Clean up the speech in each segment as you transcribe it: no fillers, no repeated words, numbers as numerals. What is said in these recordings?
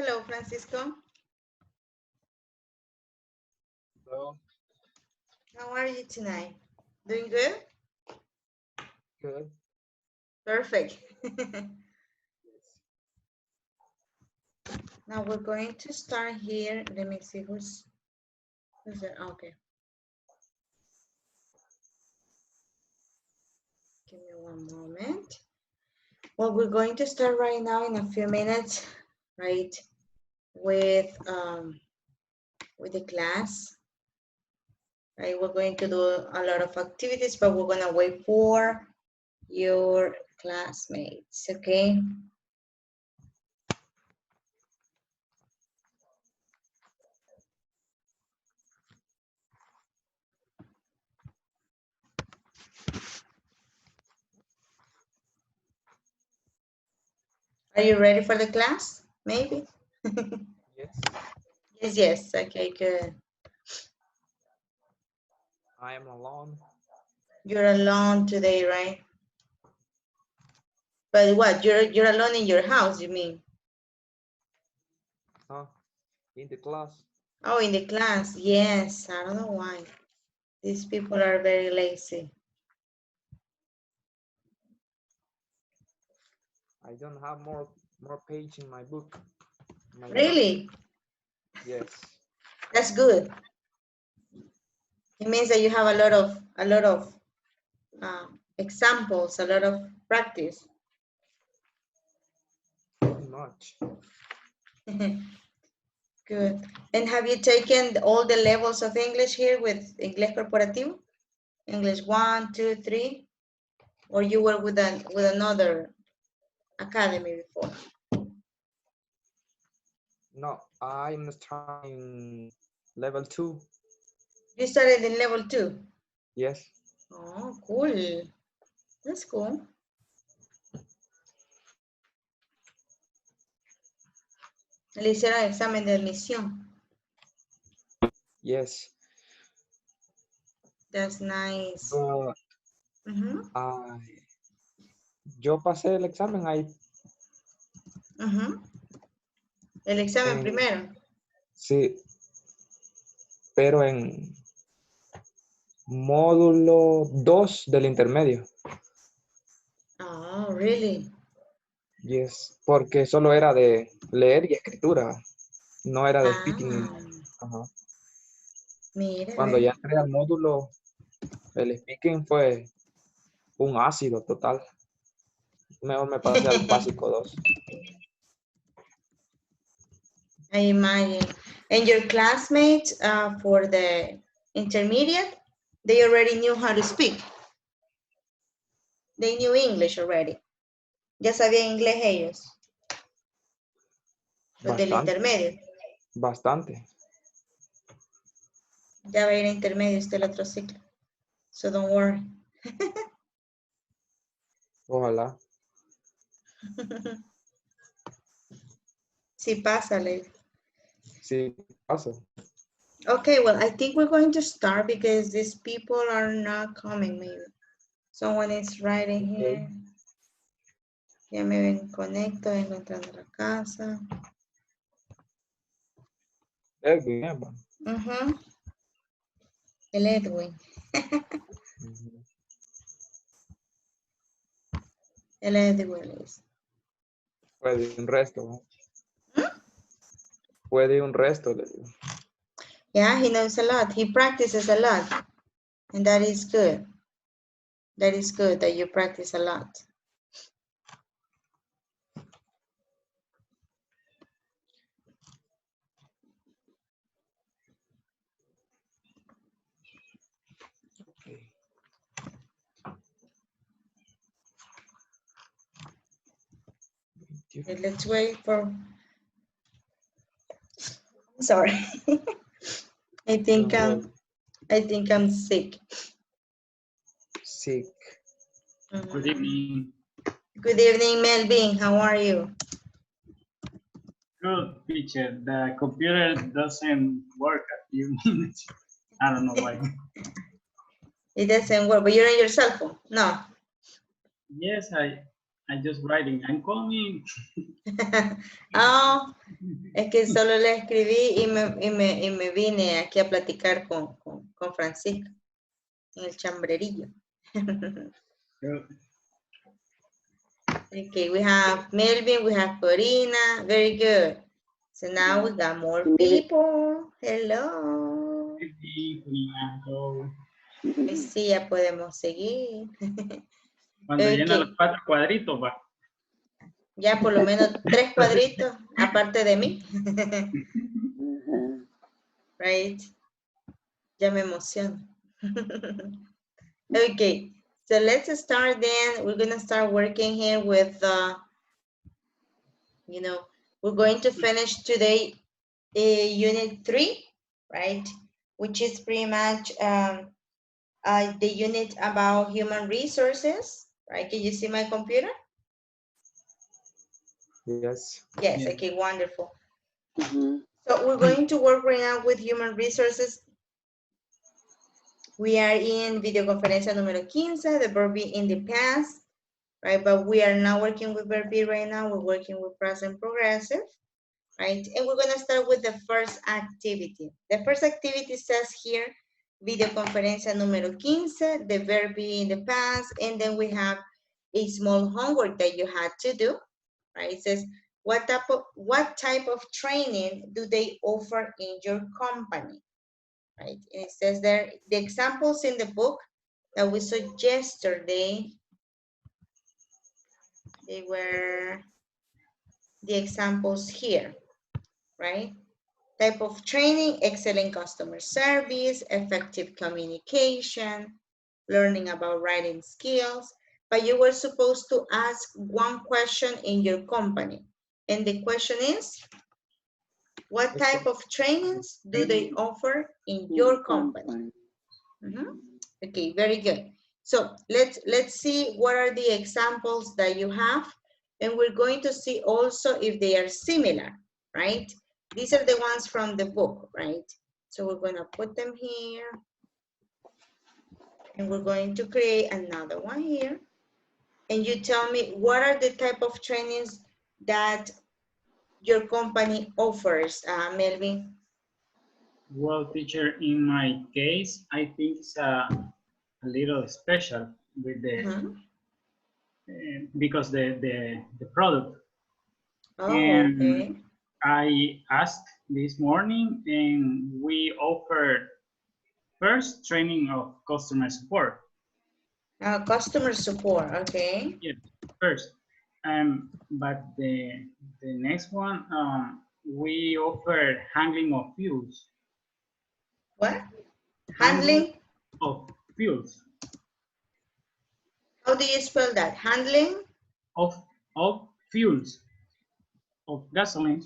Hello, Francisco. Hello. How are you tonight? Doing good? Good. Perfect. Now we're going to start here. Let me see who's there. Okay. Give me one moment. Well, we're going to start right now in a few minutes, right? With the class. Right, we're going to do a lot of activities, but we're gonna wait for your classmates, okay? Are you ready for the class? Maybe? Yes. Yes, yes, okay, good. I am alone. You're alone today, right? But what, you're alone in your house, you mean? Huh? In the class. Oh, in the class, yes, I don't know why. These people are very lazy. I don't have more page in my book. Really? Yes. That's good. It means that you have a lot of examples, a lot of practice. Pretty much. Good. And have you taken all the levels of English here with Ingles Corporativo? English 1, 2, 3? Or you were with another academy before? No, I'm starting level 2. You started in level 2? Yes. Oh, cool. That's cool. Le hicieron examen de admisión. Yes. That's nice. But, yo pasé el examen ahí. El examen primero. Sí. Pero en módulo 2 del intermedio. Oh, really? Yes. Porque solo era de leer y escritura. No era de speaking. Ajá. Mire, Cuando ya entré al módulo, el speaking fue un ácido total. Mejor me pasé al básico 2. I imagine. And your classmates for the intermediate, they already knew how to speak. They knew English already. Ya sabían inglés ellos. Los del intermedio. Bastante. Ya va a ir a intermedio este el otro ciclo. So don't worry. Ojalá. Sí, pásale. Sí, pasa. Okay, well, I think we're going to start because these people are not coming, maybe. Someone is writing here. Ya me ven, conecto, vengo entrando a la casa. Edwin. El Edwin. El Edwin is. Puede un resto. ¿No? Puede un resto, le digo. Yeah, he knows a lot. He practices a lot. And that is good. That is good that you practice a lot. Okay. Okay, let's wait for... Sorry. I think I'm sick. Sick. Good evening. Good evening, Melvin. How are you? Good, teacher. The computer doesn't work a few minutes. I don't know why. It doesn't work, but you're on your cell phone? No. Yes, I I just writing, I'm coming. Oh, es que solo le escribí y me vine aquí a platicar con Francisco en el chambrerillo. Okay, we have Melvin, we have Corina, very good. So now we got more people. Hello. Sí, ya podemos seguir. Cuando llena Okay. los 4 cuadritos, va. Ya por lo menos 3 cuadritos, aparte de mí. Right? Ya me emociono. Okay, so let's start then. We're going to start working here with, you know, we're going to finish today unit 3, right? Which is pretty much the unit about human resources, right? Can you see my computer? Yes. Yes, Yeah. okay, wonderful. So we're going to work right now with human resources. We are in videoconferencia número 15, the verb be in the past, right? But we are not working with verb be right now. We're working with present progressive, right? And we're gonna start with the first activity. The first activity says here, videoconferencia número 15, the verb be in the past, and then we have a small homework that you had to do, right? It says, what type of training do they offer in your company? Right, and it says there, the examples in the book that we saw yesterday, they were the examples here, right? Type of training, excellent customer service, effective communication, learning about writing skills, but you were supposed to ask one question in your company. And the question is, what type of trainings do they offer in your company? Okay, very good. So let's see what are the examples that you have, and we're going to see also if they are similar, right? These are the ones from the book, right? So we're going to put them here, and we're going to create another one here. And you tell me what are the type of trainings that your company offers, Melvin? Well, teacher, in my case, I think it's a little special with the because the product. Oh, And okay. I asked this morning, and we offered first training of customer support. Customer support, okay. Yeah, first. But the next one, we offer handling of fuels. What? Handling Handling? of fuels. How do you spell that? Handling? Of fuels. Of gasoline.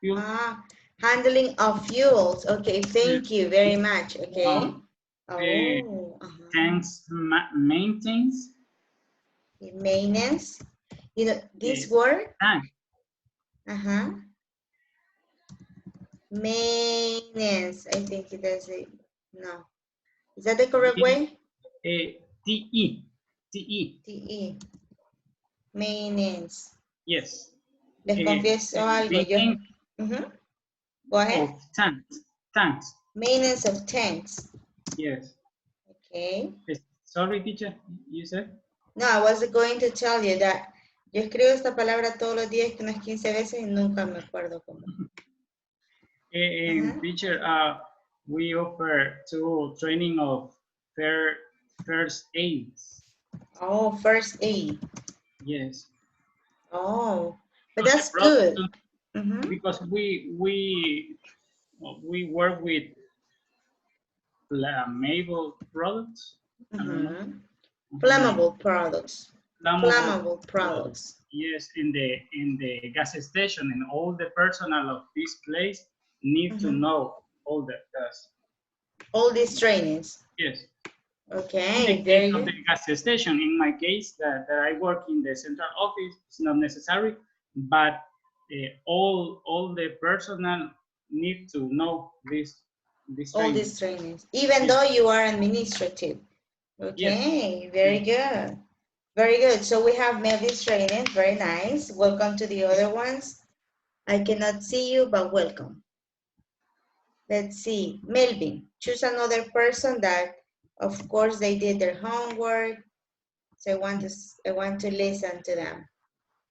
Fuel. Handling of fuels. Okay, thank you very much. Okay. Oh, Tanks maintenance. Maintenance. You know, this word? Tank. Maintenance. I think it does it. No. Is that the correct way? TE. TE. TE. Maintenance. Yes. Les confieso algo. Yo. Go ahead. Of tanks. Tanks. Maintenance of tanks. Yes. Okay. Sorry, teacher, you said? No, I was going to tell you that yo escribo esta palabra todos los días, que unas 15 veces y nunca me acuerdo cómo. Teacher, we offer training of first aid. Oh, first aid. Yes. Oh, but that's good. Because we work with flammable products. Flammable products. Flammable products. Yes, in the gas station, and all the personnel of this place need to know all that. All these trainings. Yes. Okay, in the very case of good. the gas station, in my case, that I work in the central office, it's not necessary, but all the personnel need to know this All training. these trainings, even though you are administrative. Okay, Yes. very good. Very good. So we have Melvin's training. Very nice. Welcome to the other ones. I cannot see you, but welcome. Let's see. Melvin, choose another person that, of course, they did their homework. So I want to listen to them.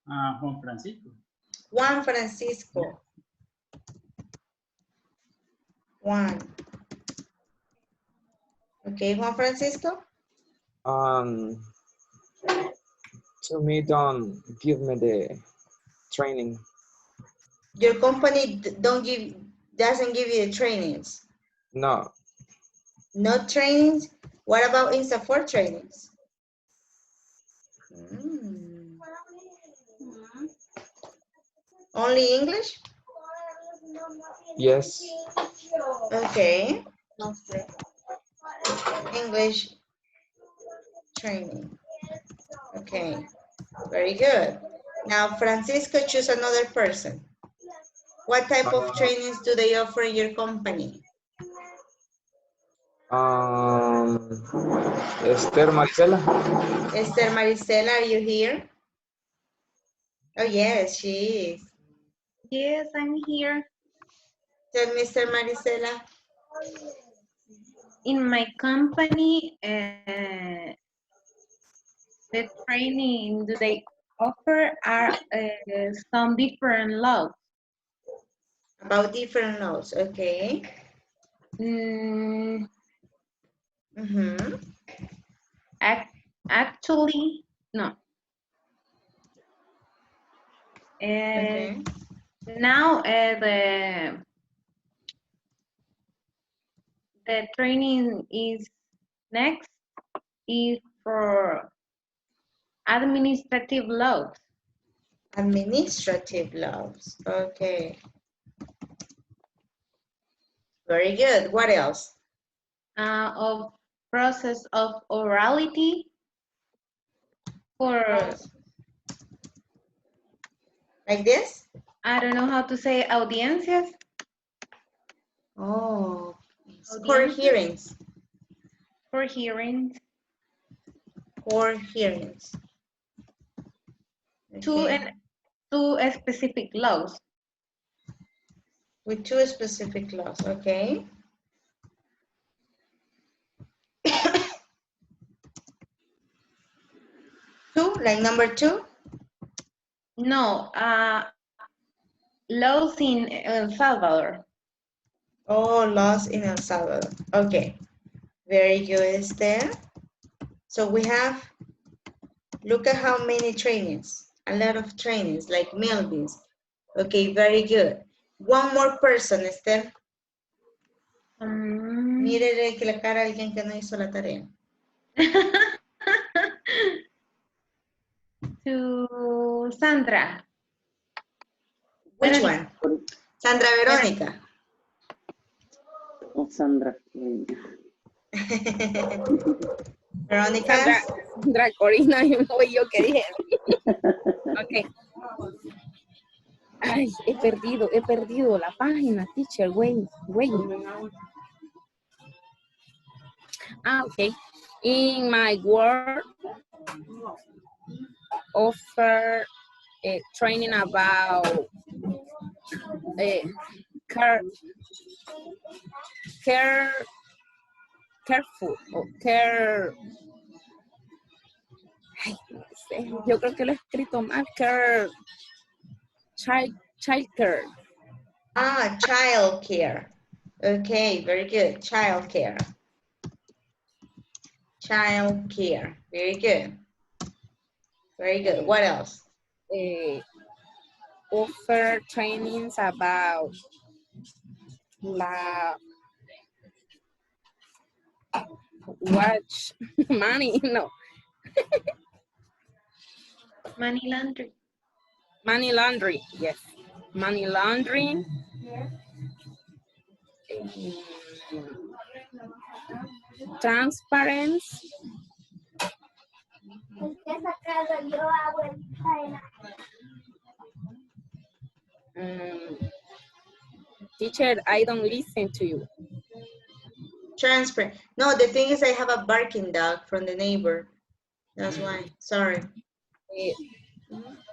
Juan Francisco. Juan Francisco. Juan. Okay, Juan Francisco. To me, don't give me the training. Your company doesn't give you the trainings. No, No trainings. What about INSA4 trainings? Mm. Only English? yes. Okay. English training. Okay. Very good. Now, Francisco, choose another person. What type of trainings do they offer in your company? Esther Maricela. Esther Maricela, are you here? Oh, yes, she is. Yes, I'm here. Tell Mr. Maricela. In my company, the training do they offer are some different laws. About different laws, okay. Mm, Mm-hmm. actually, no. Okay. Now the training is next is for administrative laws. Administrative laws, okay. Very good. What else? Of process of orality for, Like this? I don't know how to say audiencias. Oh, court Audiencias hearings. for hearings. Court hearings. Okay. Two specific laws. With two specific laws, okay. Two, like number two? No, laws in El Salvador. Oh, laws in El Salvador. Okay. Very good, Esther. So we have, look at how many trainings. A lot of trainings, like Melvin's. Okay, very good. One more person, Esther. Mírele que la cara a alguien que no hizo la tarea. To Sandra. Which Verónica. one? Sandra Verónica. Sandra. Verónica. Sandra Corina, y fui yo que dije. Ok. Ay, he perdido la página, teacher, wait. Okay. In my work, offer training about careful o care. Ay, no sé, yo creo que lo he escrito mal. Child care. Ah, child care. Okay, very good. Child care. Child care. Very good. Very good. What else? Offer trainings about watch money, no. Money laundry. Money laundering, yes. Money laundering. Transparency. Teacher, I don't listen to you. Transparent. No, the thing is I have a barking dog from the neighbor. That's why. Sorry. Eh,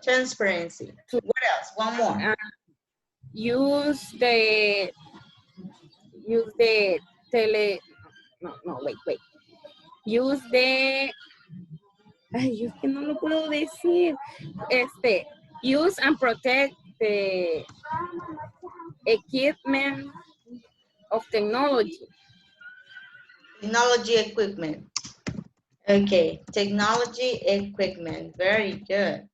Transparency. What else? One more. use the tele, no, wait. Use the, ay, es que no lo puedo decir. Use and protect the equipment of technology. Technology equipment. Okay, technology equipment. Very good.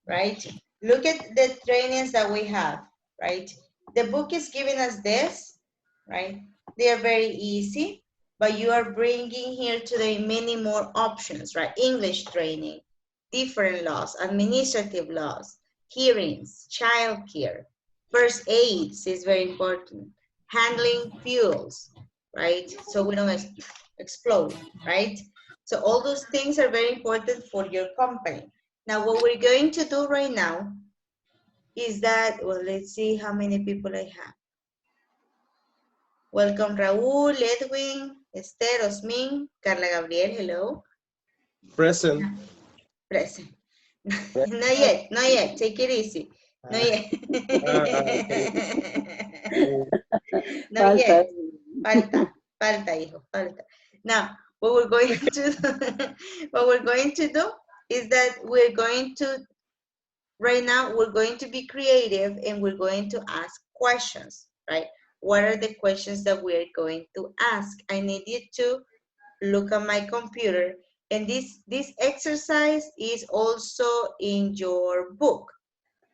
Right? Look at the trainings that we have, right? The book is giving us this, right? They are very easy, but you are bringing here today many more options, right? English training, different laws, administrative laws, hearings, childcare, first aids is very important, handling fuels, right? So we don't explode, right? So all those things are very important for your company. Now, what we're going to do right now is that, well, let's see how many people I have. Welcome, Raúl, Edwin, Esther, Osmin, Carla Gabriel, hello. Present. Present. Not yet, take it easy. Not yet. Not yet. Falta, hijo, falta. Now, what we're going to do is that we're going to, right now, we're going to be creative and we're going to ask questions, right? What are the questions that we're going to ask? I need you to look at my computer, and this exercise is also in your book,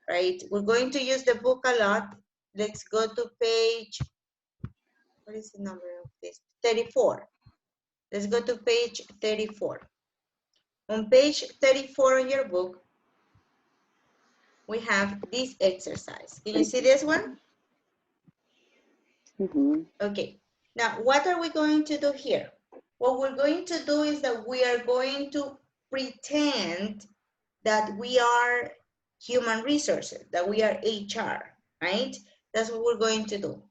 right? We're going to use the book a lot. Let's go to page, what is the number of this? 34. Let's go to page 34. On page 34 of your book, we have this exercise. Can you see this one? Okay. Now, what are we going to do here? What we're going to do is that we are going to pretend that we are human resources, that we are HR, right? That's what we're going to do.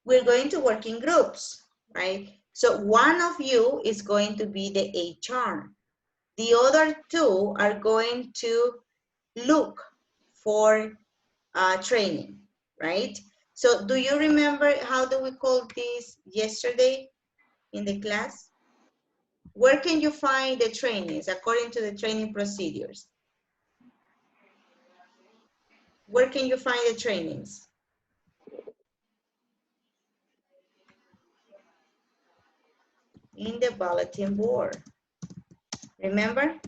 We're going to work in groups, right? So one of you is going to be the HR. The other two are going to look for training, right? So do you remember how do we call this yesterday in the class? Where can you find the trainings according to the training procedures? Where can you find the trainings? In the bulletin board. Remember?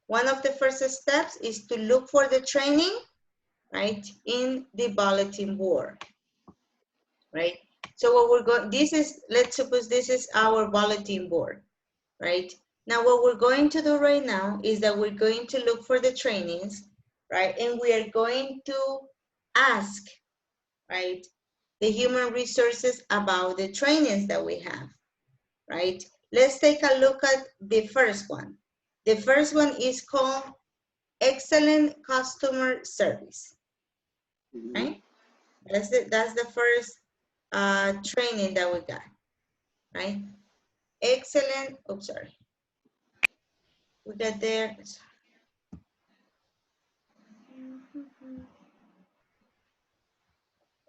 One of the first steps is to look for the training, right, in the bulletin board, right? So what we're going, this is, let's suppose this is our bulletin board, right? Now what we're going to do right now is that we're going to look for the trainings, right? And we are going to ask, right, the human resources about the trainings that we have, right? Let's take a look at the first one. The first one is called excellent customer service, right? That's the first training that we got, right? Excellent, oops, sorry. We got there.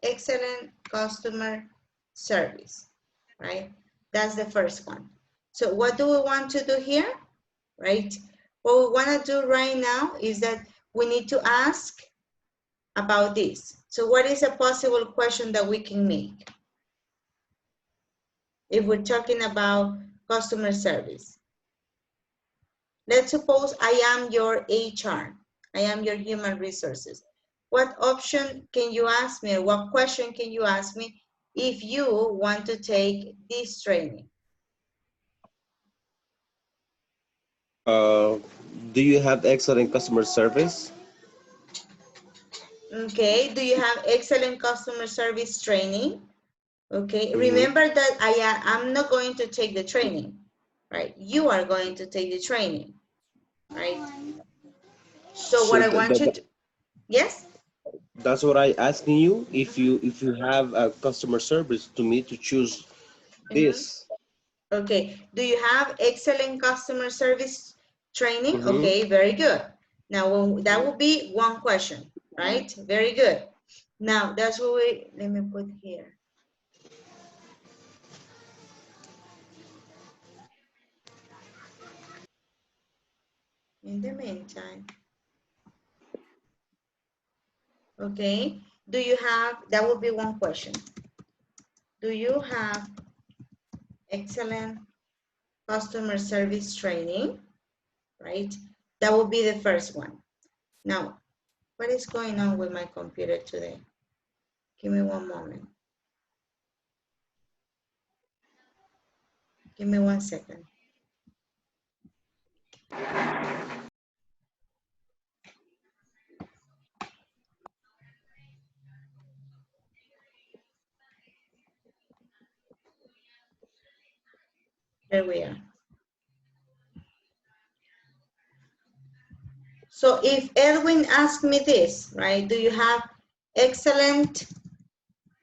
Excellent customer service, right? That's the first one. So what do we want to do here, right? What we want to do right now is that we need to ask about this. So what is a possible question that we can make if we're talking about customer service? Let's suppose I am your HR. I am your human resources. What option can you ask me, or what question can you ask me if you want to take this training? Do you have excellent customer service? Okay, do you have excellent customer service training? Okay, remember that I'm not going to take the training, right? You are going to take the training, right? So what I want you to, yes? That's what I asking you. If you have a customer service to me to choose this. Okay, do you have excellent customer service Training, okay, very good. Now that will be one question, right? Very good. Now that's what let me put here. In the meantime, okay, do you have, that will be one question. Do you have excellent customer service training, right? That will be the first one. Now, what is going on with my computer today? Give me one moment. Give me 1 second. There we are. So if Edwin asked me this, right? Do you have excellent,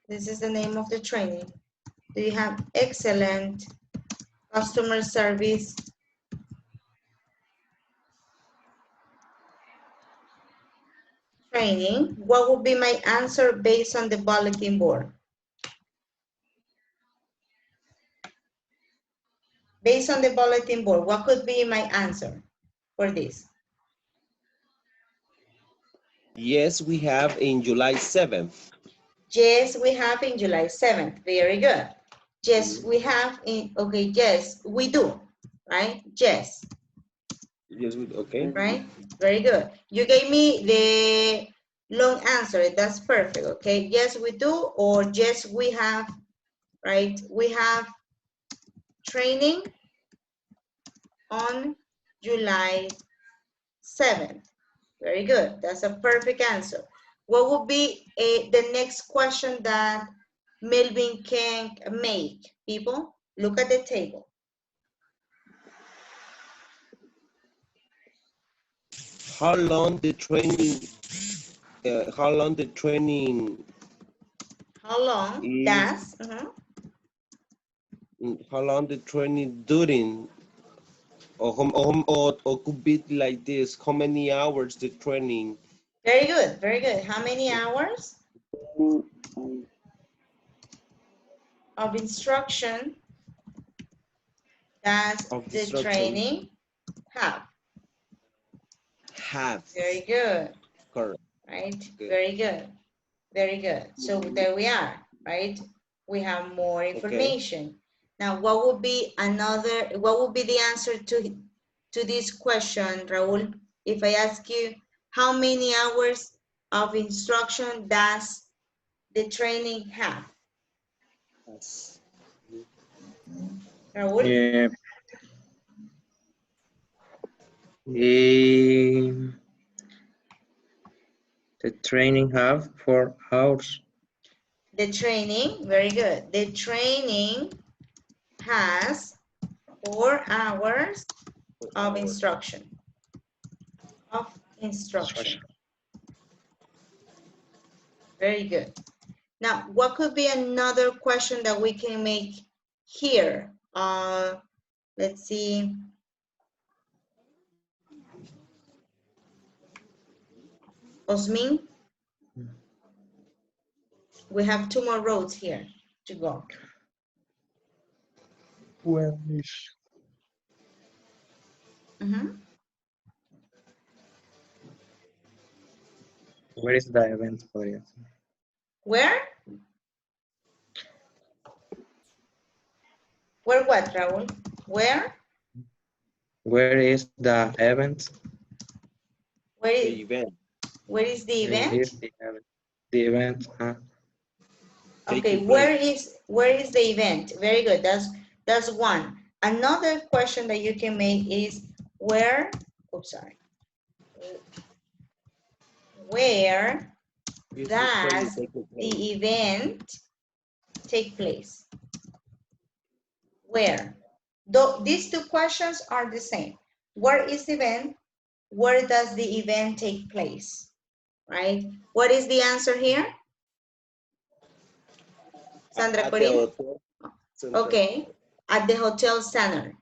this is the name of the training. Do you have excellent customer service training? What would be my answer based on the bulletin board? Based on the bulletin board, what could be my answer for this? Yes, we have in July 7th. Yes, we have in July 7th. Very good. Yes, we have in, okay, yes, we do, right? Yes. Yes, okay. Right? Very good. You gave me the long answer. That's perfect, okay? Yes, we do, or yes, we have, right? We have training on July 7th. Very good. That's a perfect answer. What would be the next question that Melvin can make? People, look at the table. How long the training? How long the training? How long does? How long the training during? Or could be like this. How many hours the training? Very good. Very good. How many hours of instruction does the training have? Have. Very good. Correct. Right? Good. Very good. Very good. So there we are, right? We have more information. Now, what would be the answer to this question, Raul? If I ask you, how many hours of instruction does the training have? Raul? The training have 4 hours. The training, very good. The training has 4 hours of instruction. Very good. Now, what could be another question that we can make here? Let's see. Osmin? We have 2 more rows here to go. Where is? Where is the event for you? Where? Where what, Raul? Where? Where is the event? Where is the event? Where is the event? The event. Okay, where is the event? Very good. That's one. Another question that you can make is where, oops, sorry. Where does the event take place? Where? Though these 2 questions are the same. Where is the event? Where does the event take place? Right? What is the answer here? Sandra Corinne? Okay, at the hotel center.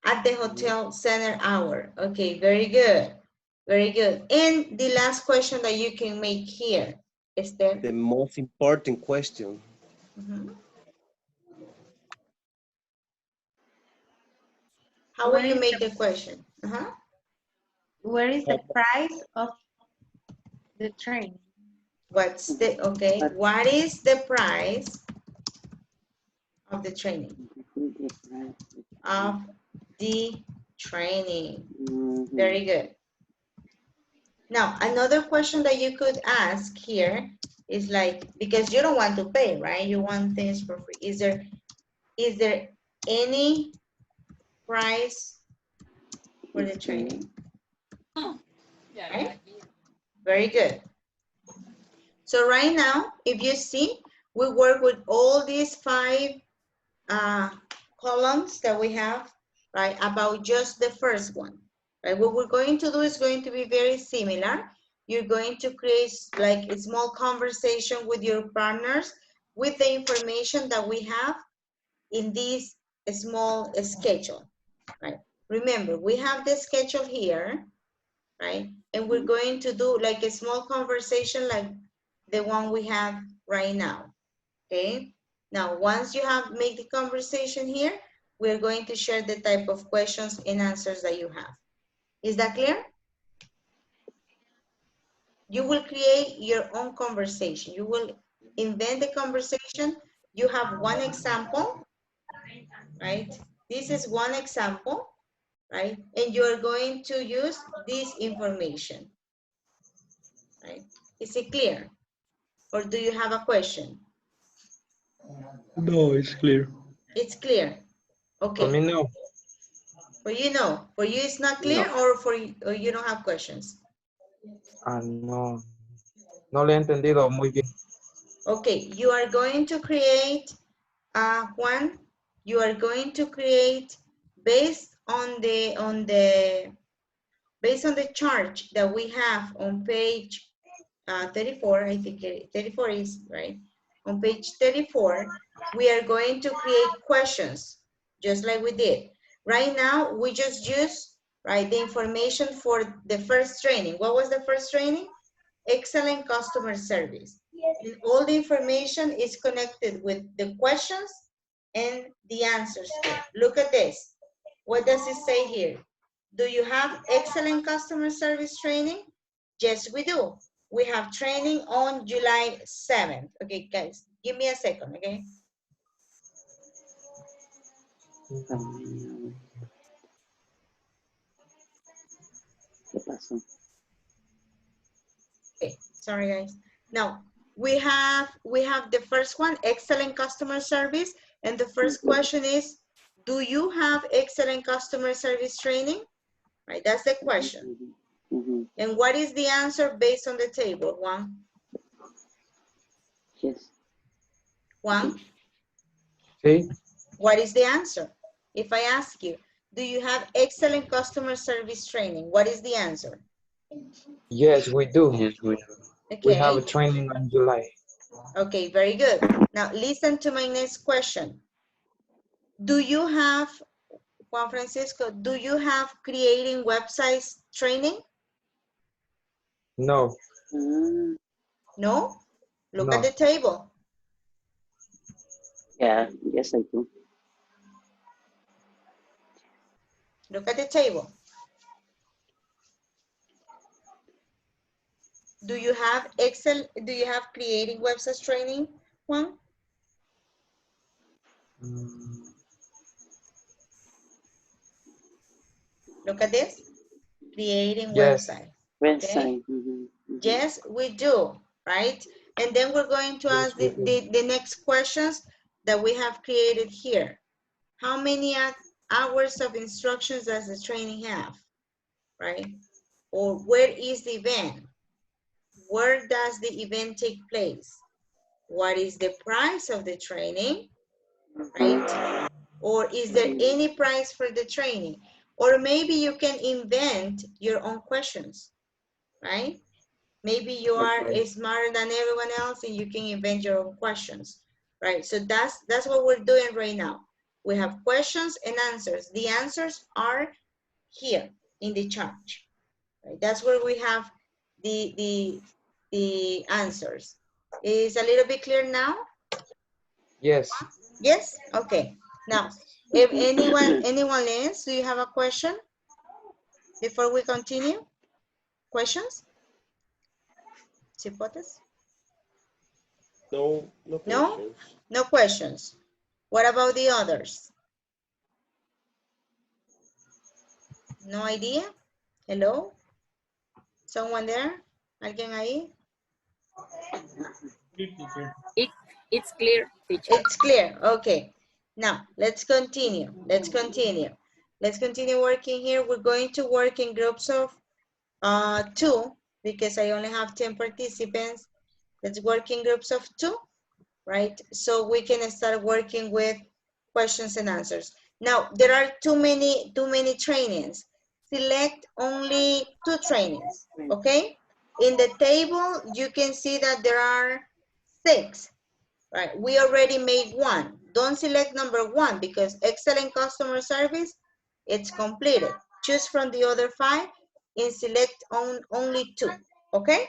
At the hotel center hour. Okay, very good. Very good. And the last question that you can make here, Esther. The most important question. How will you make the question? Where is the price of the train? What's the, okay, what is the price of the training? Of the training. Very good. Now, another question that you could ask here is like, because you don't want to pay, right? You want things for free. Is there any price for the training? Right? Very good. So right now, if you see, we work with all these 5 columns that we have, right, about just the first one, right? What we're going to do is going to be very similar. You're going to create like a small conversation with your partners with the information that we have in this small schedule, right? Remember, we have the schedule here, right? And we're going to do like a small conversation like the one we have right now, okay? Now, once you have made the conversation here, we're going to share the type of questions and answers that you have. Is that clear? You will create your own conversation. You will invent the conversation. You have one example, right? This is one example, right? And you're going to use this information, right? Is it clear? Or do you have a question? No, it's clear. It's clear. Okay. For me, no. For you, no. For you, it's not clear, or for you, or you don't have questions? No. No le he entendido muy bien. Okay, you are going to create, Juan, you are going to create based on the chart that we have on page 34, I think 34 is right. On page 34, we are going to create questions, just like we did. Right now, we just use, right, the information for the first training. What was the first training? Excellent customer service. And all the information is connected with the questions and the answers. Look at this. What does it say here? Do you have excellent customer service training? Yes, we do. We have training on July 7th. Okay, guys, give me a second, okay? Okay, sorry guys. Now, we have the first one, excellent customer service. And the first question is, do you have excellent customer service training? Right, that's the question. And what is the answer based on the table, Juan? Yes. Juan, Sí. what is the answer? If I ask you, do you have excellent customer service training? What is the answer? Yes, we do. Yes, we do. We have a Okay, training in July. okay, very good. Now listen to my next question. Do you have, Juan Francisco, do you have creating websites training? No. No? Look at No. the table. Yeah, yes, I do. Look at the table. Do you have creating websites training, Juan? Look at this. Creating Yes. website. Website. Okay. Yes, we do, right? And then we're going to ask the next questions that we have created here. How many hours of instructions does the training have, right? Or where is the event? Where does the event take place? What is the price of the training, right? Or is there any price for the training? Or maybe you can invent your own questions, right? Maybe you are smarter than everyone else and you can invent your own questions, right? So that's what we're doing right now. We have questions and answers. The answers are here in the chart. Right? That's where we have the answers. Is a little bit clear now? Yes. Yes? Okay. Now, if anyone else, do you have a question before we continue? Questions? Chipotes? No, no No? questions. No questions. What about the others? No idea? Hello? Someone there? ¿Alguien ahí? It's clear, teacher. It's clear. Okay. Now, let's continue. Let's continue. Let's continue working here. We're going to work in groups of 2 because I only have 10 participants. Let's work in groups of 2, right? So we can start working with questions and answers. Now, there are too many trainings. Select only 2 trainings, okay? In the table, you can see that there are 6, right? We already made 1. Don't select number 1 because excellent customer service, it's completed. Choose from the other 5 and select only 2, okay?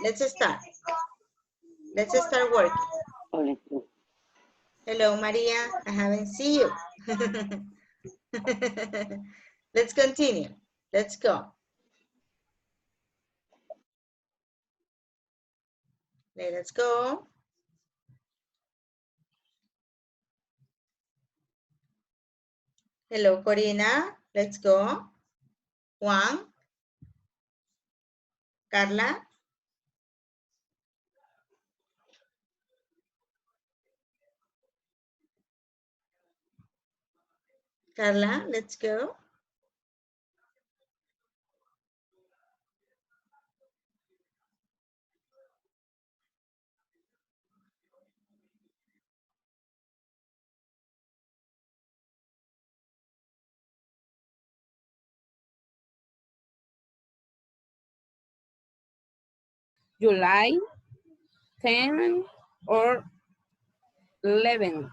Let's start. Let's start working. Only 2. Hello, Maria. I haven't seen you. Let's continue. Let's go. Let's go. Hello, Corina. Let's go. Juan. Carla. Carla, let's go. July 10 or 11.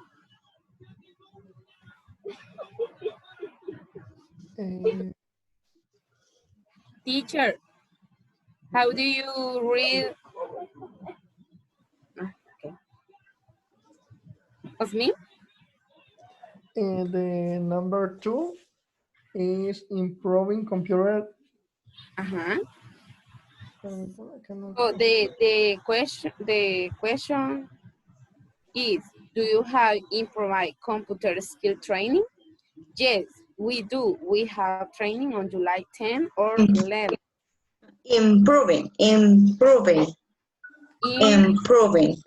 Teacher, how do you read? Okay. Of me? The number 2 is improving computer. Uh-huh. Oh, the question is, do you have improvised computer skill training? Yes, we do. We have training on July 10 or 11. Improving. Improving. Improving.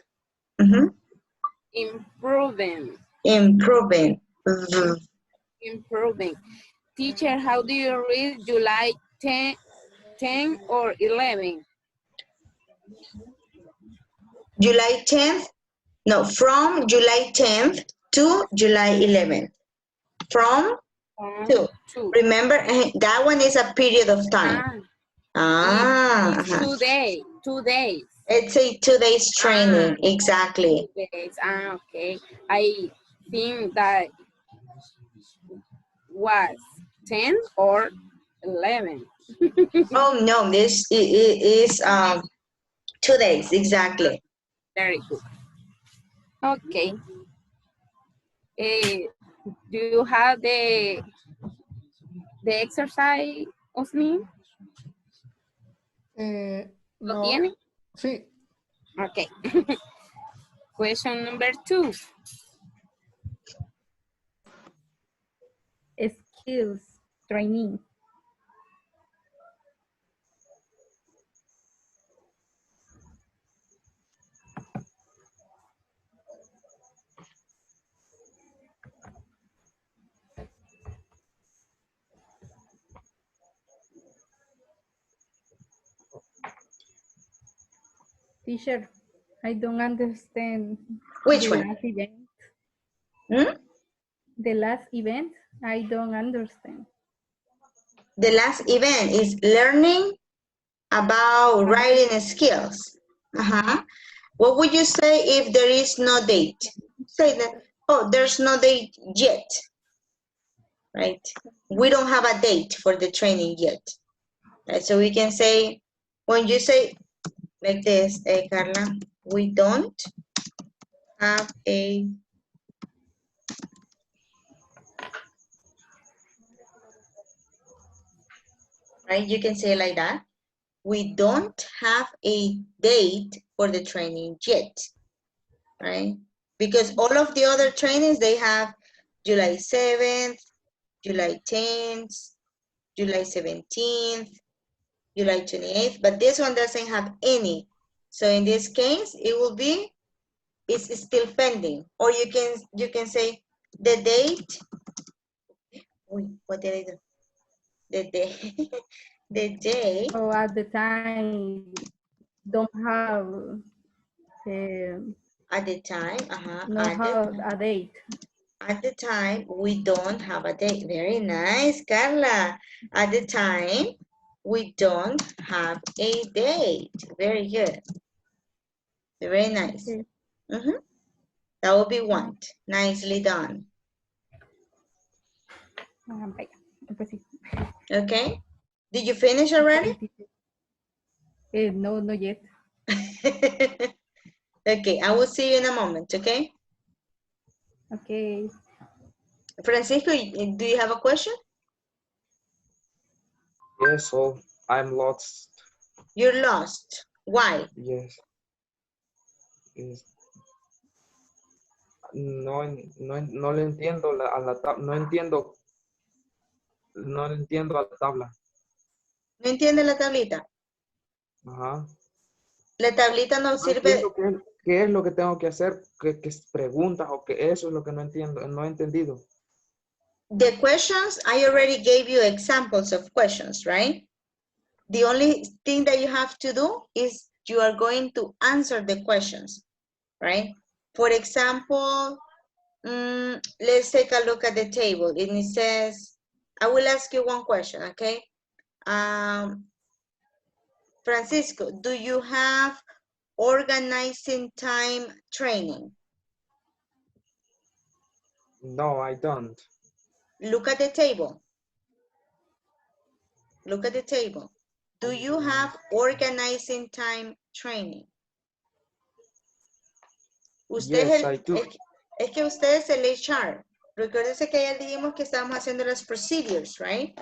Improving. Teacher, how do you read July 10 or 11? July 10th? No, from July 10th to July 11th. From to. Remember, that one is a period of time. It's 2 days. 2 days. It's a 2 days training, exactly. 2 days. Okay. I think that was 10 or 11. Oh no, this is 2 days, exactly. Very good. Okay. Do you have the exercise of me? ¿Lo tiene? Sí. Okay. Question number 2. Skills training. Teacher, I don't understand. Which one? Last event. The last event, I don't understand. The last event is learning about writing skills. What would you say if there is no date? Say that Oh, there's no date yet, right? We don't have a date for the training yet. Right? So we can say, when you say like this, Carla, we don't have a right? You can say like that. We don't have a date for the training yet, right? Because all of the other trainings, they have July 7th, July 10th, July 17th, July 28th, but this one doesn't have any. So in this case, it will be, it's still pending. Or you can say the date, wait, what did I do? The day, the day. So at the time, don't have At the time, no have a date. at the time, we don't have a date. Very nice, Carla. At the time, we don't have a date. Very good. Very nice. Okay. That will be want. Nicely done. Vaya, pues sí. Okay. Did you finish already? No, not yet. Okay, I will see you in a moment, okay? Okay. Francisco, do you have a question? Yes, so I'm lost. You're lost. Why? Yes. No le entiendo a la tabla, no le entiendo a la tabla. ¿No entiende la tablita? Ajá. La tablita no No sirve. entiendo qué es lo que tengo que hacer, qué preguntas o que eso es lo que no entiendo, no he entendido. The questions, I already gave you examples of questions, right? The only thing that you have to do is you are going to answer the questions, right? For example, let's take a look at the table. And it says, I will ask you one question, okay? Francisco, do you have organizing time training? No, I don't. Look at the table. Look at the table. Do you have organizing time training? Usted Yes, I do. es que usted es el HR. Recuérdese que ayer dijimos que estábamos haciendo las procedures, right?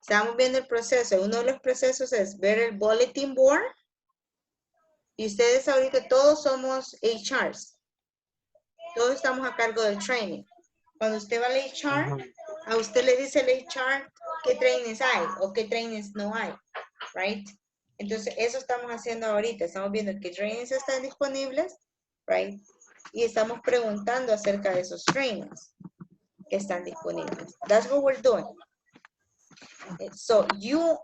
Estamos viendo el proceso. Uno de los procesos es ver el bulletin board. Y ustedes ahorita todos somos HRs. Todos estamos a cargo del training. Cuando usted va al HR, a usted le dice el HR qué trainings hay o qué trainings no hay, right? Entonces, eso estamos haciendo ahorita. Estamos viendo qué trainings están disponibles, right? Y estamos preguntando acerca de esos trainings que están disponibles. That's what we're doing. So, you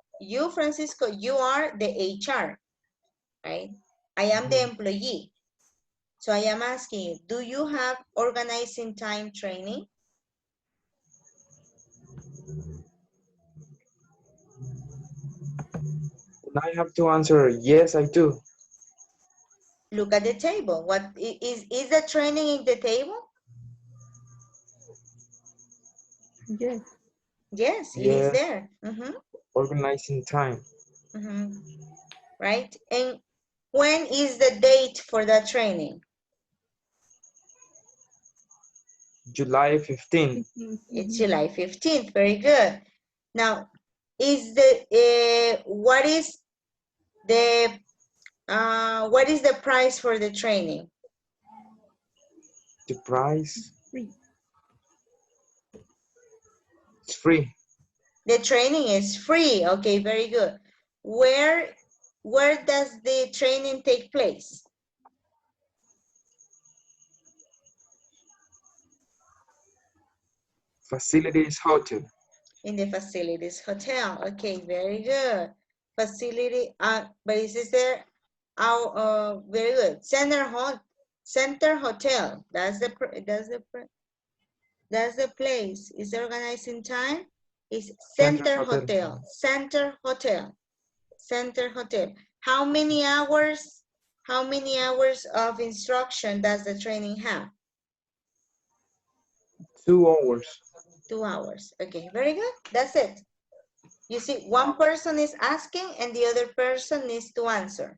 Francisco, you are the HR, right? I am the employee. So I am asking you, do you have organizing time training? I have to answer, yes, I do. Look at the table. What is the training in the table? Yes. Yes, it is there. Organizing time. Right? And when is the date for that training? July 15th. It's July 15th. Very good. Now, is the what is the price for the training? The price? Free. It's free. The training is free. Okay, very good. Where does the training take place? Facilities hotel. In the facilities hotel. Okay, very good. Facility, but is this there? Very good. Center hotel. That's the place. Is organizing time? Is center hotel. Center hotel. Center hotel. How many hours? How many hours of instruction does the training have? 2 hours. 2 hours. Okay, very good. That's it. You see, one person is asking and the other person needs to answer.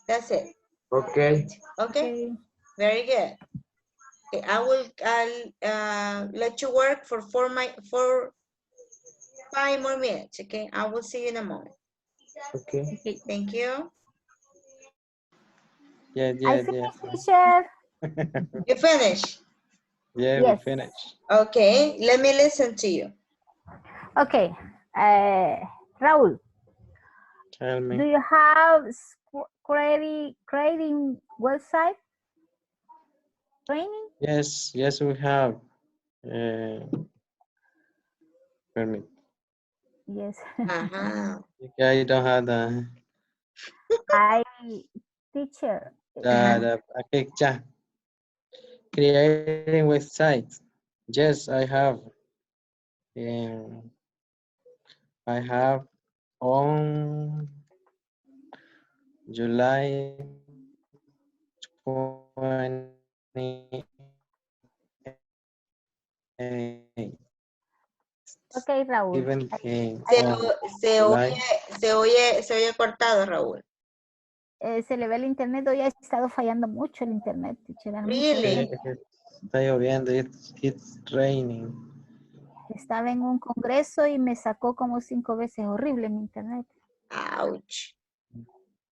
That's it. Okay. Okay, very good. Okay, I'll let you work for 5 more minutes. Okay, I will see you in a moment. Okay. Thank you. Yeah, I yeah, finished, yeah. teacher. You finish? Yeah, we Yes. finished. Okay, let me listen to you. Okay. Raúl, Tell do me. you have creating website training? Yes, yes, we have. Permit. Yes. Uh-huh. Okay, I don't have the I teacher. a picture. Creating website. Yes, I have. Um, I have on July 28. Okay, Raúl. Even Se, on se July. oye cortado, Raúl. Se le ve el internet, hoy ha estado fallando mucho el internet, teacher. A mí todo el Really? tiempo. Está lloviendo, it's raining. Estaba en un congreso y me sacó como 5 veces horrible mi internet. Ouch.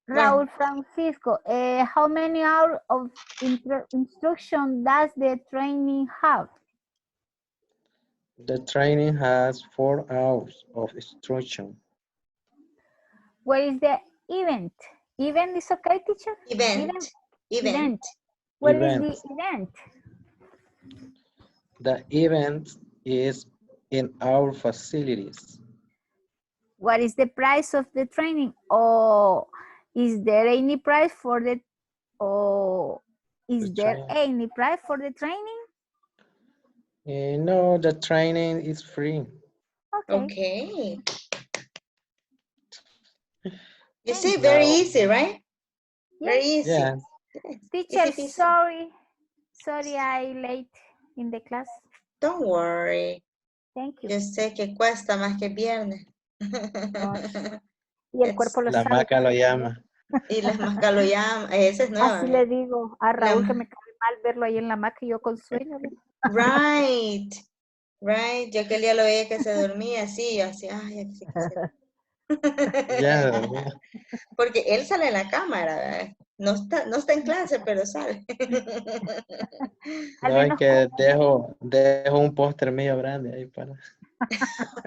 Raúl Francisco, how many hours of instruction does the training have? The training has 4 hours of instruction. Where is the event? Event is okay, teacher? Event. Where Event. is the event? The event is in our facilities. What is the price of the training? Or is there any price for the, or is there any price for the training? No, the training is free. Okay. You see, very easy, right? Very easy. Yeah. Teacher, Easy peasy. sorry I late in the class. Don't worry. Thank you. Yo sé que cuesta más que viernes. Y el cuerpo lo La sabe. maca lo llama. Y las mascas lo llaman. Esa es nueva. Así le digo a Raúl que me cae mal verlo ahí en la maca y yo con sueño. Right. Right. Yo aquel día lo veía que se dormía así, así, ay, así. Ya, Porque él sale en la cámara, ¿verdad? No está en clase, pero sale. no, es que dejo un póster medio grande ahí para.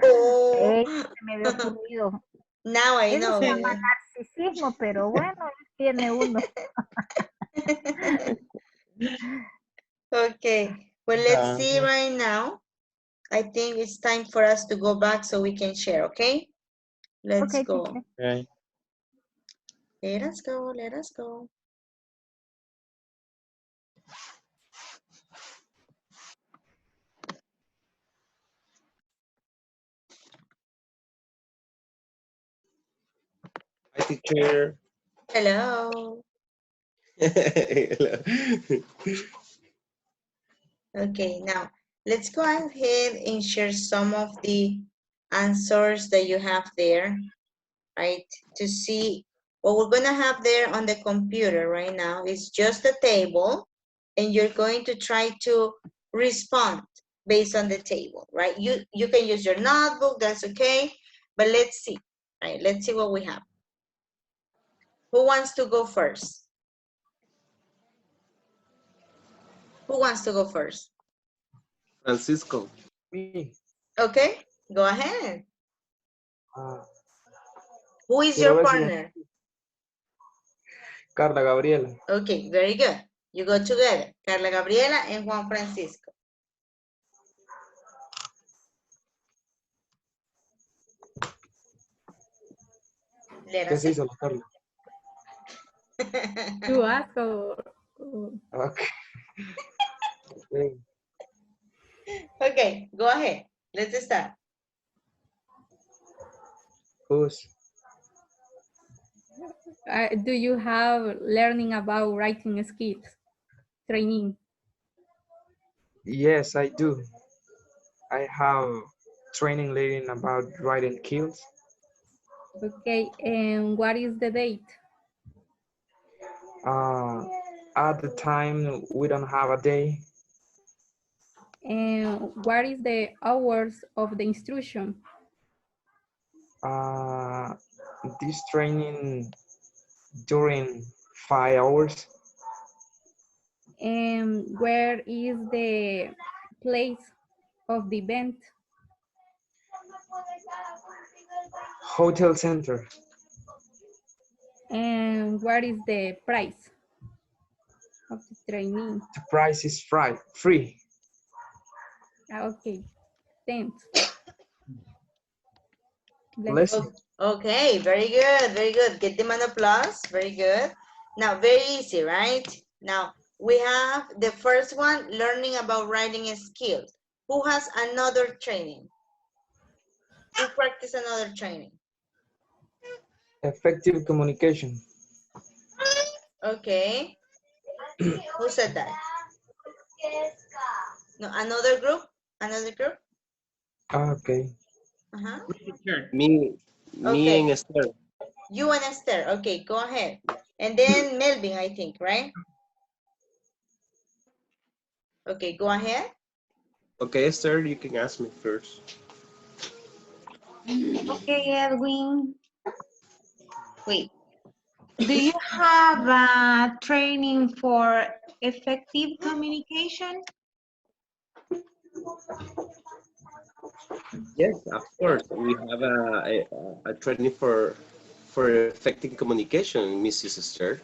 Oh. Se me había ocurrido. Now I Eso know. se llama narcisismo, pero bueno, tiene uno. Okay. Well, let's see right now. I think it's time for us to go back so we can share, okay? Let's go. Okay. Let us go, let us go. Hi, teacher. Hello. Hello. Okay, now let's go ahead and share some of the answers that you have there, right? To see what we're gonna have there on the computer right now is just a table, and you're going to try to respond based on the table, right? You can use your notebook, that's okay, but let's see, right? Let's see what we have. Who wants to go first? Who wants to go first? Francisco. Me. Okay, go ahead. Who is Quiero your ver si partner? Carla Gabriela. Okay, very good. You go together. Carla Gabriela and Juan Francisco. ¿Qué se hizo la Carla? You ask or... Okay. Okay. Okay, go ahead. Let's start. Who's? do you have learning about writing skills training? Yes, I do. I have training leading about writing skills. Okay, and what is the date? At the time, we don't have a day. And what is the hours of the instruction? This training during 5 hours. And where is the place of the event? Hotel center. And what is the price of the training? The price is free. Okay, thanks. Lesson. Okay, very good, very good. Get them an applause, very good. Now, very easy, right? Now, we have the first one, learning about writing skills. Who has another training? Who practice another training? Effective communication. Okay. Who said that? No, another group? Another group? Okay. Uh-huh. Me Okay. and Esther. You and Esther. Okay, go ahead. And then Melvin, I think, right? Okay, go ahead. Okay, Esther, you can ask me first. Okay, Edwin. Wait. Do you have a training for effective communication? Yes, of course. We have a training for effective communication, Mrs. Esther.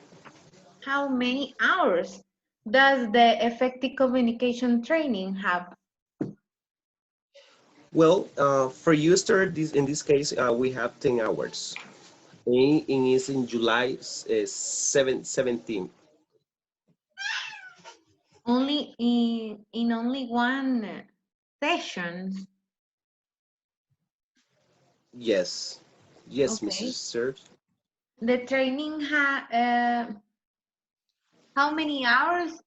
How many hours does the effective communication training have? Well, for you, Esther, in this case, we have 10 hours. And it's in July 17. Only in only one session. Yes. Yes, Mrs. Okay. Esther. The training how many hours?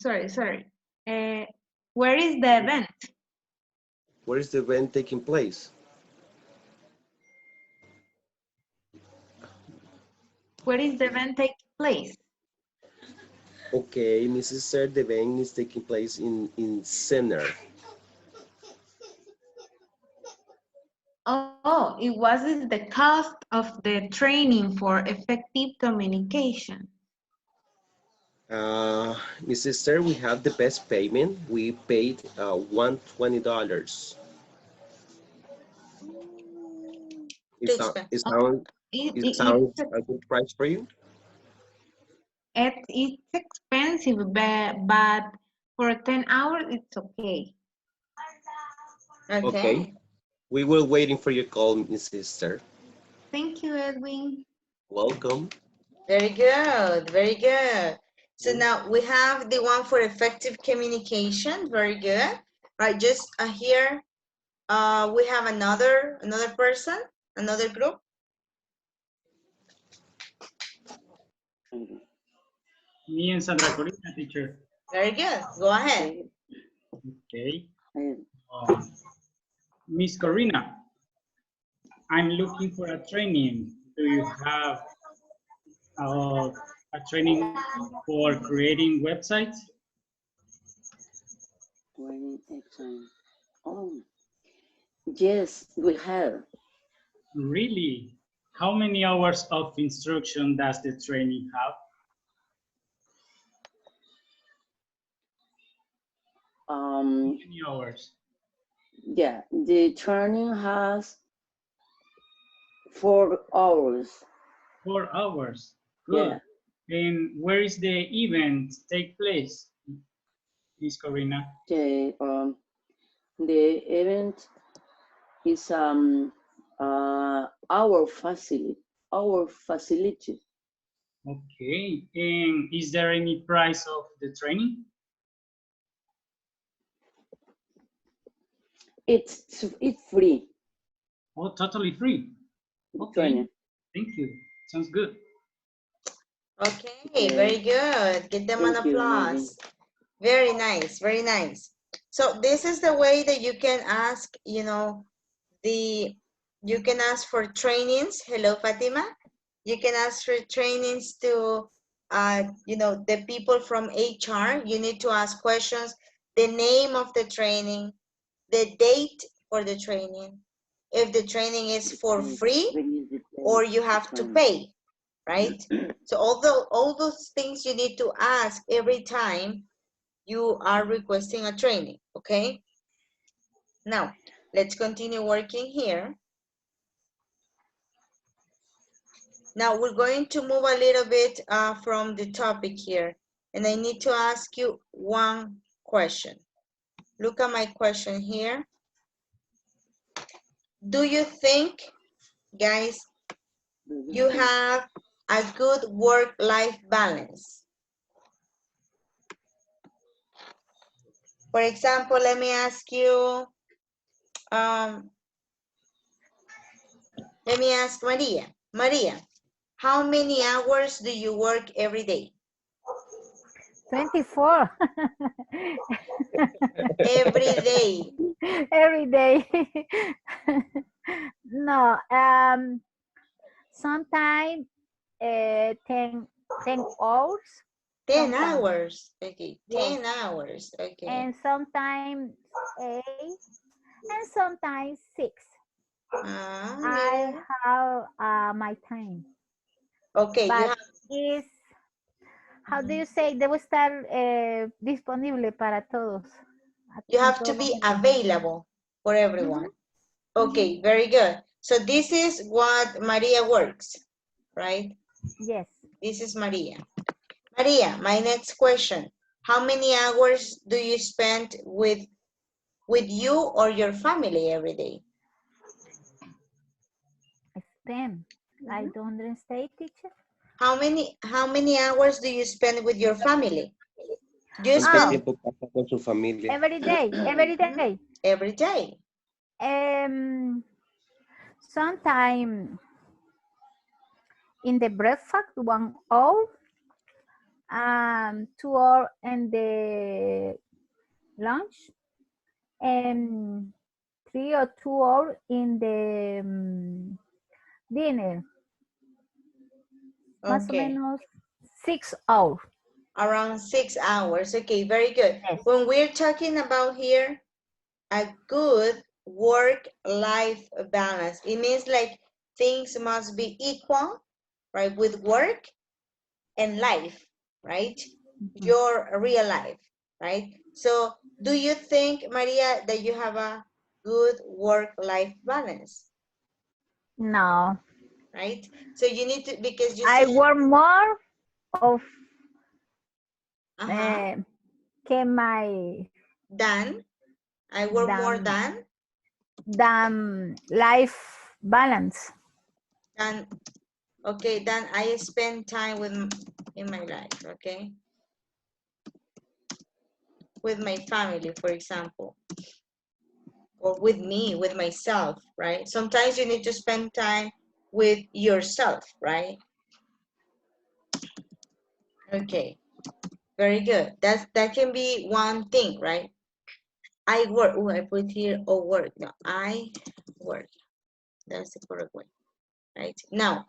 Sorry. Where is the event? Where is the event taking place? Where is the event taking place? Okay, Mrs. Esther, the event is taking place in Center. Oh, it was the cost of the training for effective communication. Mrs. Esther, we have the best payment. We paid $120. It sounds a good price for you? It's expensive, but for 10 hours, it's okay. Okay. We will waiting for your call, Mrs. Esther. Thank you, Edwin. Welcome. Very good, very good. So now we have the one for effective communication. Very good. Right, just here we have another person, another group. Me and Sandra Corina, teacher. Very good. Go ahead. Okay. Miss Corina, I'm looking for a training. Do you have a training for creating websites? Oh, yes, we have. Really? How many hours of instruction does the training have? How many hours? Yeah, the training has 4 hours. 4 hours. Good. Yeah. And where is the event take place, Miss Corina? The event is our facility. Okay. And is there any price of the training? It's free. Oh, totally free. Okay. Training. Thank you. Sounds good. Okay, very good. Give them an applause. Very nice, very nice. So this is the way that you can ask, you know, you can ask for trainings. Hello, Fatima. You can ask for trainings to, you know, the people from HR. You need to ask questions, the name of the training, the date for the training, if the training is for free or you have to pay, right? So all those things you need to ask every time you are requesting a training, okay? Now, let's continue working here. Now we're going to move a little bit from the topic here, and I need to ask you one question. Look at my question here. Do you think, guys, you have a good work-life balance? For example, let me ask you, let me ask Maria. Maria, how many hours do you work every day? 24. Every day. Every day. No, sometimes 10 hours. 10 Sometimes. hours. Okay, Yes. 10 hours. Okay. And sometimes 8 and sometimes 6. I Mira. have my time. Okay, But you have, is, how do you say, debo estar disponible para todos. you have to be available for everyone. Okay, very good. So this is what Maria works, right? Yes. This is Maria. Maria, my next question. How many hours do you spend with you or your family every day? Spend. I don't understand, teacher. How many hours do you spend with your family? Do you ¿Cuánto spend tiempo pasa con su familia? Every day. Every day. every day? Sometime in the breakfast 1 hour, 2 hours in the lunch, and 3 or 2 hours in the dinner. Más o Okay. menos 6 hours. Around 6 hours. Okay, very good. Yes. When we're talking about here, a good work-life balance, it means like things must be equal, right, with work and life, right? Your real life, right? So do you think, Maria, that you have a good work-life balance? No. Right? So you need to, because you I said, work more of uh-huh, que my I work more than life balance. Okay, then I spend time in my life, okay? With my family, for example, or with me, with myself, right? Sometimes you need to spend time with yourself, right? Okay, very good. That can be one thing, right? I work. Oh, I put here, oh, work. No, I work. That's the correct way, right? Now,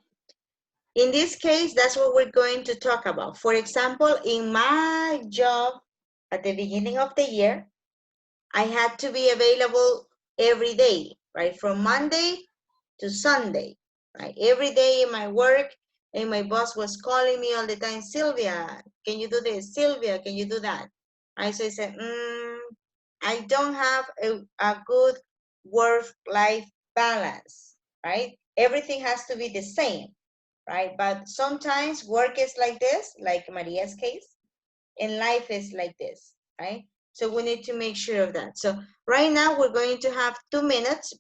in this case, that's what we're going to talk about. For example, in my job at the beginning of the year, I had to be available every day, right? From Monday to Sunday, right? Every day in my work, and my boss was calling me all the time, Sylvia, can you do this? Sylvia, can you do that? Right? So I said, I don't have a good work-life balance, right? Everything has to be the same, right? But sometimes work is like this, like Maria's case, and life is like this, right? So we need to make sure of that. So right now we're going to have 2 minutes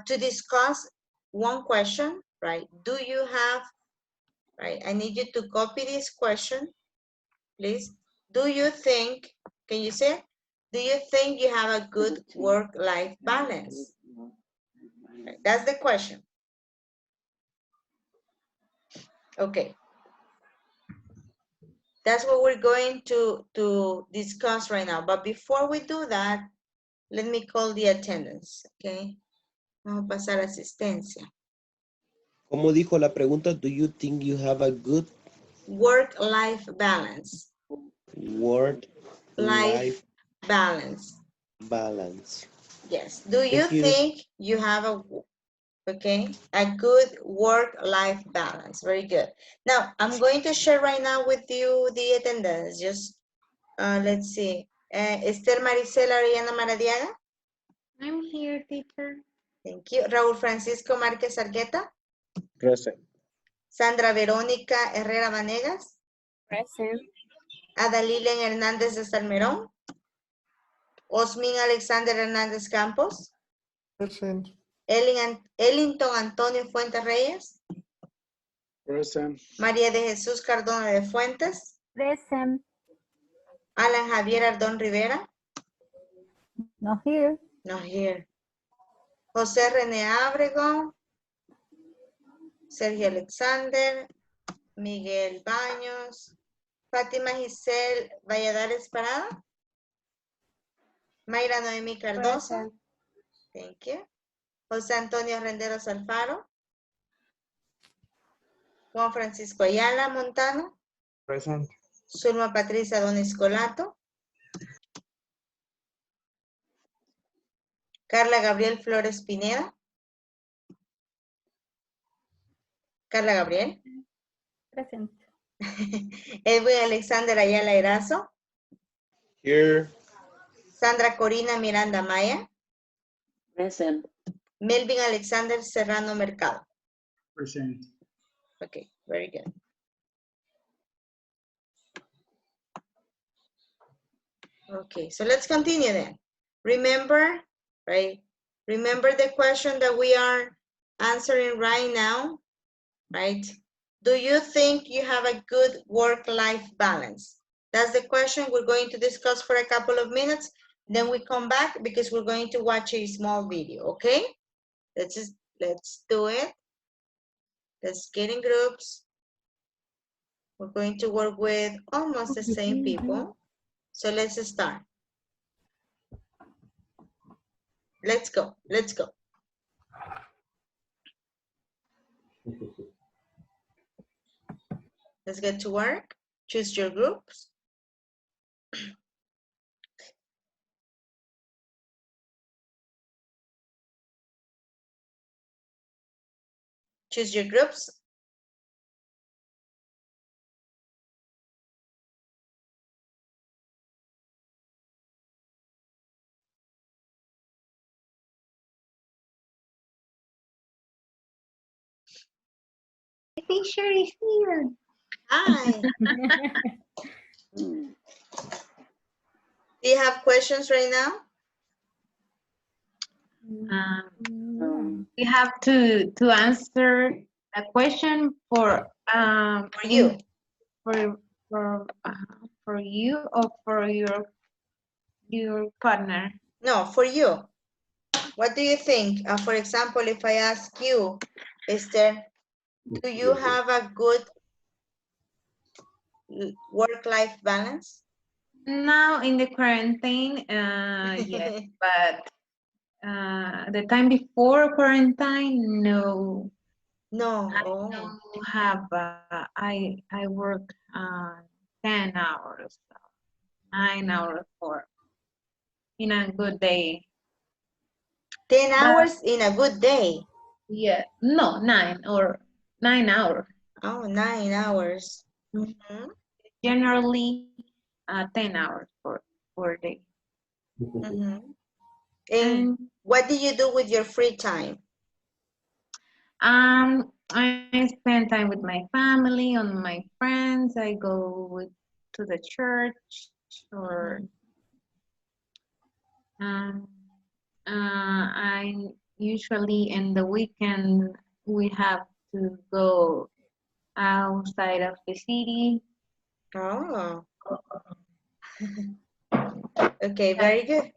to discuss one question, right? Do you have, right? I need you to copy this question, please. Do you think, can you say, do you think you have a good work-life balance? Right, that's the question. Okay. That's what we're going to discuss right now. But before we do that, let me call the attendance, okay? Vamos a pasar a asistencia. ¿Cómo dijo la pregunta? Do you think you have a good Work-life balance. work-life Life balance. balance? Yes. Do you Thank you. think you have a good work-life balance? Very good. Now, I'm going to share right now with you the attendance. Just, let's see. Esther Maricela Arellano Maradiaga. I'm here, teacher. Thank you. Raúl Francisco Márquez Argueta. Present. Sandra Verónica Herrera Vanegas. Present. Ada Lilian Hernández de Salmerón. Osmin Alexander Hernández Campos. Present. Ellington Antonio Fuentes Reyes. Present. María de Jesús Cardona de Fuentes. Present. Alan Javier Ardón Rivera. Not here. Not here. José René Ábrego. Sergio Alexander. Miguel Baños. Fátima Giselle Valladares Parada. Mayra Noemí Cardoso. Present. Thank you. José Antonio Renderos Alfaro. Juan Francisco Ayala Montano. Present. Zulma Patricia Donis Colato. Carla Gabriel Flores Pineda. Carla Gabriel. Present. Edwin Alexander Ayala Erazo. Here. Sandra Corina Miranda Maya. Present. Melvin Alexander Serrano Mercado. Present. Okay, very good. Okay, so let's continue then. Remember, right? Remember the question that we are answering right now, right? Do you think you have a good work-life balance? That's the question we're going to discuss for a couple of minutes. Then we come back because we're going to watch a small video, okay? Let's do it. Let's get in groups. We're going to work with almost the same people. So let's start. Let's go. Let's go. Let's get to work. Choose your groups. Choose your groups. The teacher is here. Hi. Hmm. Do you have questions right now? We have to answer a question for you. For you or for your partner. No, for you. What do you think? For example, if I ask you, Esther, do you have a good work-life balance? Now in the quarantine, yes, but the time before quarantine, no. No. I don't have. I work 10 hours, 9 hours for in a good day. 10 hours in a good day? Yeah, no, 9 hours. Oh, 9 hours. Mm-hmm. Generally, 10 hours for a day. Mm-hmm. And what do you do with your free time? I spend time with my family, on my friends. I go to the church, or I usually in the weekend we have to go outside of the city. Oh. Okay, very good.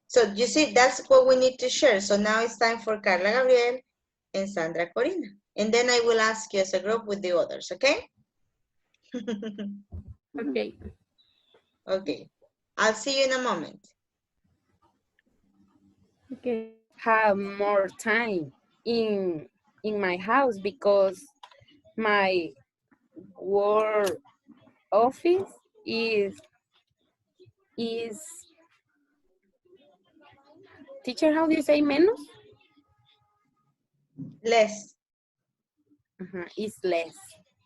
So you see, that's what we need to share. So now it's time for Carla Gabriel and Sandra Corina. And then I will ask you as a group with the others, okay? Okay. Okay. I'll see you in a moment. Okay. Have more time in my house because my work office is teacher, how do you say menos? Less. It's less.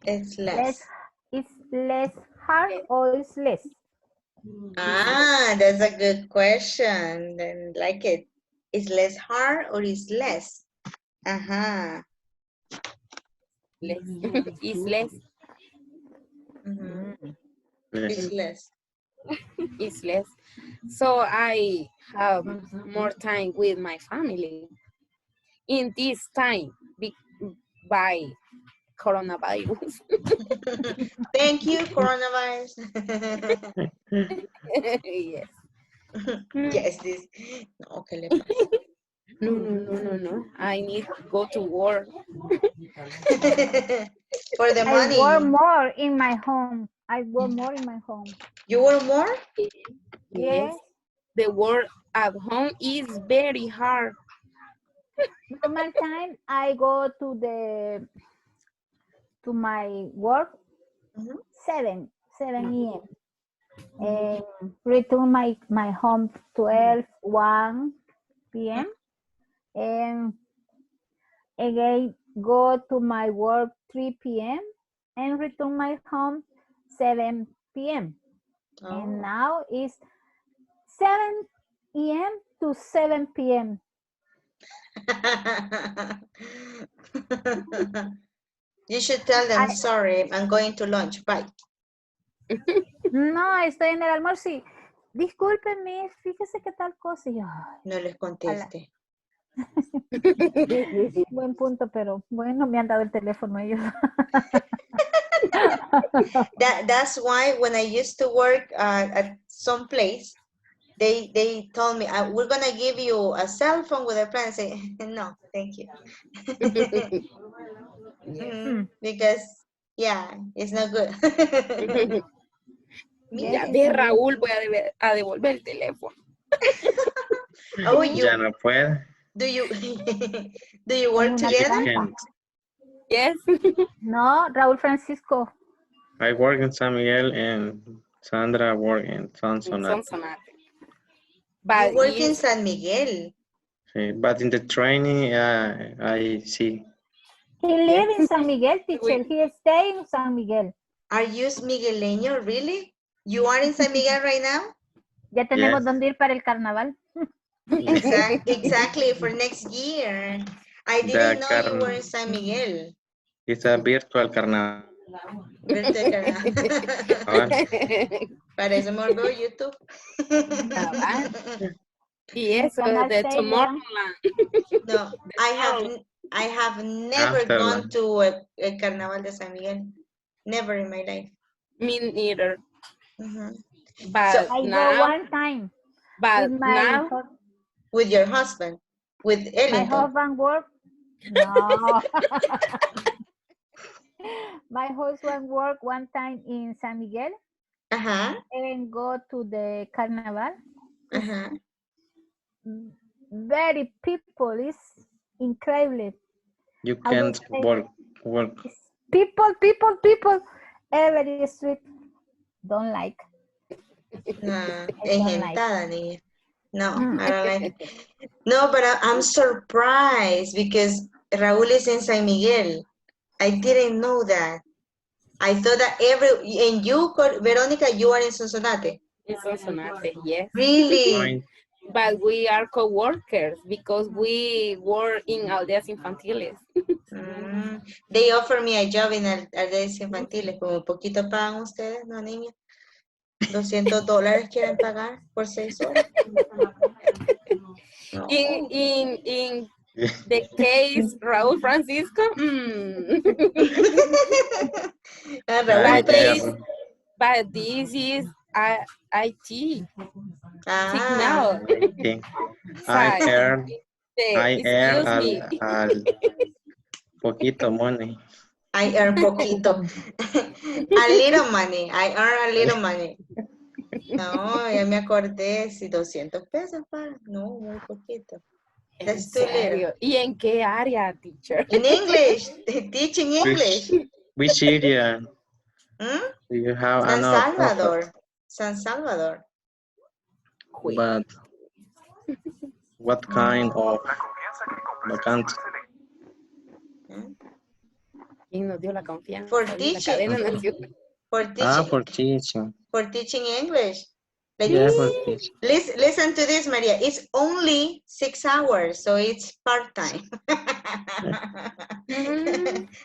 It's Less, less. it's less hard or it's less? Ah, that's a good question. Then like it. Is less hard or is less? Uh-huh. Less. It's less. It's less. It's less. So I have more time with my family in this time by coronavirus. Thank you, coronavirus. Yes. Yes, this. No, ¿qué le pasa? No. I need to go to work. For the I work money. more in my home. I work more in my home. You work more? Yes. The work at home is very hard. Normal time, I go to my work 7 a.m. and return my home 1 p.m. and again go to my work 3 p.m. and return my home 7 p.m. And now it's 7 a.m. to 7 p.m. You should tell them, sorry, I'm going to lunch. Bye. No, estoy en el almuerzo y discúlpenme, fíjese que tal cosa. Y yo, no les conteste. Buen punto, pero bueno, me han dado el teléfono ellos. That's why when I used to work at some place, they told me, we're going to give you a cell phone with a plan. I say, no, thank you. Because, yeah, it's not good. Ya ve, Raúl, voy a devolver el teléfono. Oh, Ya no puede. Do you work together? Yes. No, Raúl Francisco. I work in San Miguel and Sandra work in Sonsonate. But you work in San Miguel. But in the training, I see. He lives in San Miguel, teacher. He stay in San Miguel. Are you Migueleño, really? You are in San Miguel right now? Ya tenemos donde ir para el carnaval. Exactly, for next year. I didn't know you were in San Miguel. It's a virtual carnaval. Virtual carnaval. Para eso me veo YouTube. Y eso de Tomorrowland. No, I have never gone to a carnaval de San Miguel. Never in my life. Me neither. But so I go one time. But now, with your husband, with Ellington. My husband work. No. My husband work one time in San Miguel. And go to the carnival. Very people is incredible. You can't work. People. Every street don't like. Engentada, niña. No, I don't like it. No, but I'm surprised because Raúl is in San Miguel. I didn't know that. I thought that and you, Veronica, you are in Sonsonate. In Sonsonate, yes. Really? But we are co-workers because we work in aldeas infantiles. They offer me a job in aldeas infantiles. Como poquito pagan ustedes, ¿no, niña? $200 quieren pagar por 6 horas. No. In the case, Raúl Francisco. But this is IT. Okay. I earn a poquito money. I earn poquito. A little money. I earn a little money. No, ya me acordé. Si 200 pesos para. No, muy poquito. ¿En That's too little. serio? ¿Y en qué área, teacher? In English. Teaching English. Which area Hmm? do you have San another offer? Salvador. San Salvador. But what kind of vacancy? Hmm? ¿Quién nos dio la confianza? For La teaching. cadena nacional. For Ah, teaching. for teaching. For teaching English. Like, Yeah, for teaching. listen to this, Maria. It's only 6 hours, so it's part-time.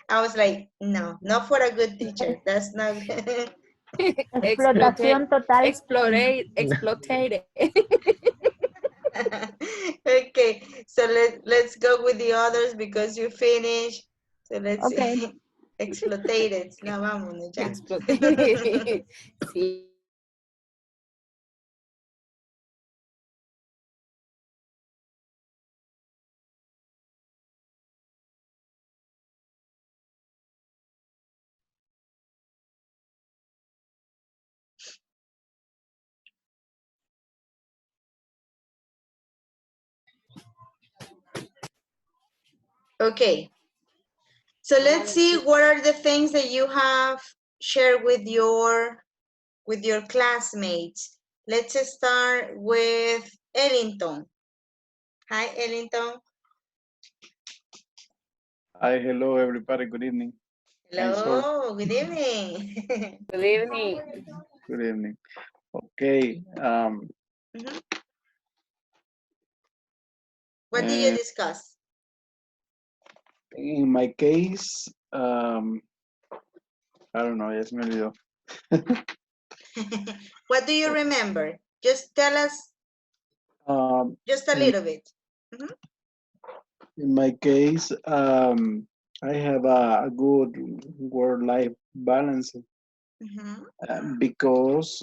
I was like, no, not for a good teacher. That's not good. Explotación total. Exploited. Okay, so let's go with the others because you finished. So let's Okay. see. Exploited. No, vámonos ya. Exploited. Sí. Okay. So let's see what are the things that you have shared with your classmates. Let's start with Ellington. Hi, Ellington. Hi, hello everybody. Good evening. Thanks for Hello, good evening. Good evening. good evening. Okay. What did you discuss? In my case, I don't know. Ya se me olvidó. What do you remember? Just tell us just a in, little bit. in my case, I have a good work-life balance because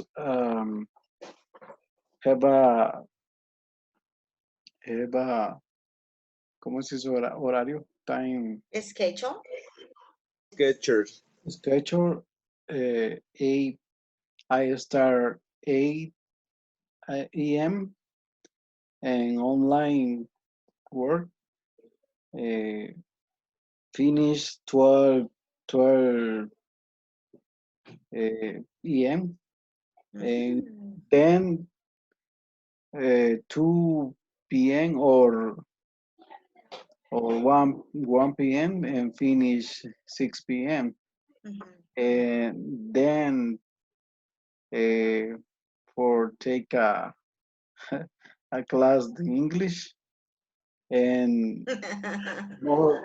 have a ¿cómo se dice horario? Time Schedule. schedule. 8. I start 8 a.m. and online work. Finish 12 p.m. and then 2 p.m. or 1 p.m. and finish 6 p.m. And then for take a a class in English and more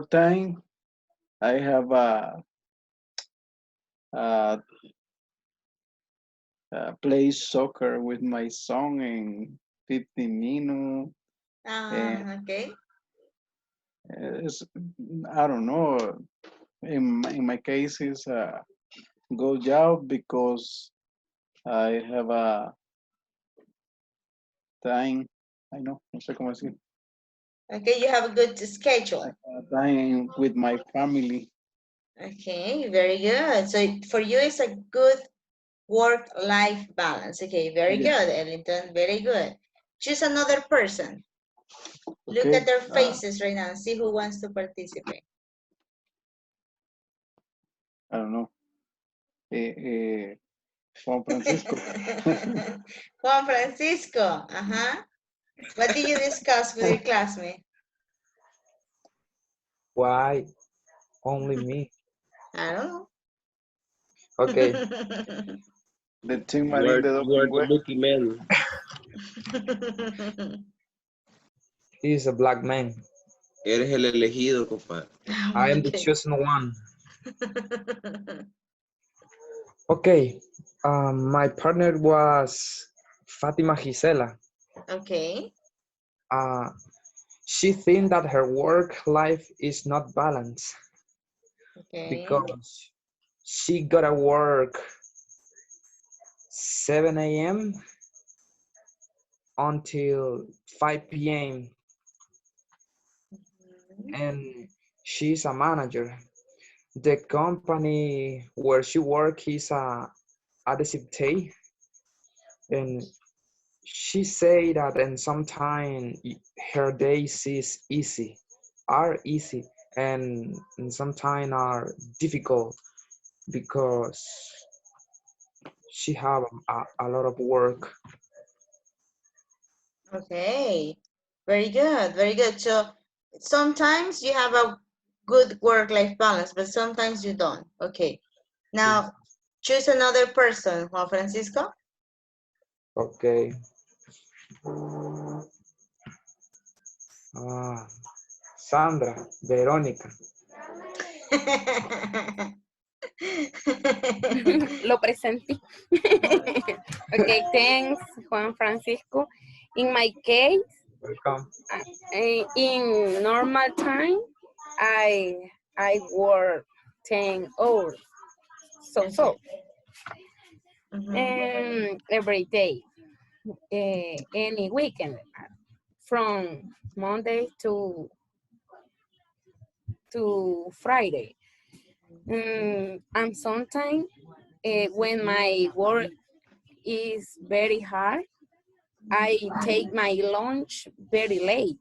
time. I have a play soccer with my son in 15 minutes. Okay. I don't know. In my case, it's a good job because I have a time. I know, no sé cómo decir. Okay, you have a good schedule. Time with my family. Okay, very good. So for you, it's a good work-life balance. Okay, very good, Ellington. Very good. Choose another person. Look Okay, at their faces right now and see who wants to participate. I don't know. Juan Francisco. Juan Francisco. What did you discuss with your classmate? Why only me? I don't know. Okay. The Tim You Marín are, de you are the Dopingüe. lucky man. He's a black man. Eres el elegido, compadre. I am the chosen one. Okay. My partner was Fatima Gisela. Okay. She thinks that her work life is not balanced because she gotta work 7 a.m. until 5 p.m. and she's a manager. the company where she works is adhesive tape, and she say that and sometimes her days is easy, are easy, and sometimes are difficult because she have a lot of work. Okay, very good, very good. So sometimes you have a good work-life balance, but sometimes you don't. Okay, now choose another person, Juan Francisco. Okay. Sandra, Verónica. Lo presenté. Okay, thanks, Juan Francisco. In my case, Welcome. in normal time, I work 10 hours. So every day, any weekend, from Monday to Friday. And sometimes when my work is very hard, I take my lunch very late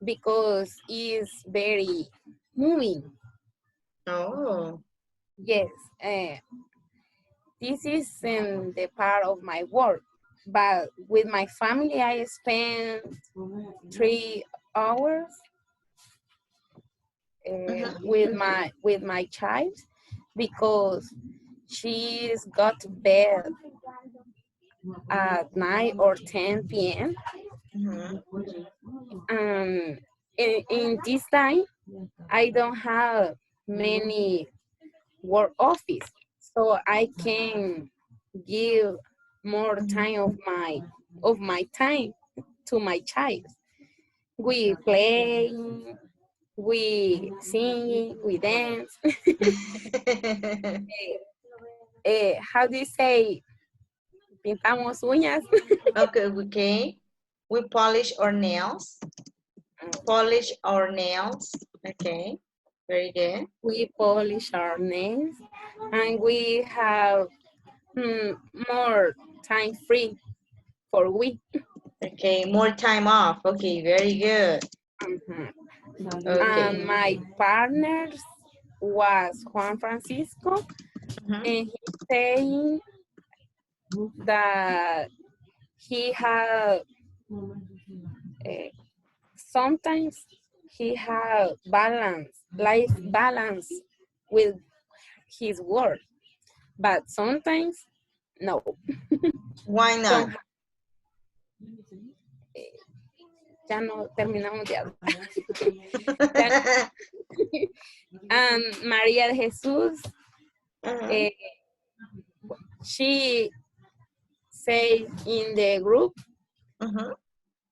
because it's very moving. Oh. Yes, this is in the part of my work, but with my family, I spend 3 hours with my child because she's got to bed at 9 or 10 p.m. In this time, I don't have many work office, so I can give more time of my time to my child. We play, we sing, we dance. How do you say? Pintamos uñas. Okay. We polish our nails. Polish our nails. Okay. Very good. We polish our nails, and we have more time free for we. Okay, more time off. Okay, very good. Okay. And my partner was Juan Francisco, and he saying that he had sometimes he had life balance with his work, but sometimes no. Why not? Ya no terminamos de hablar. And María de Jesús, she say in the group,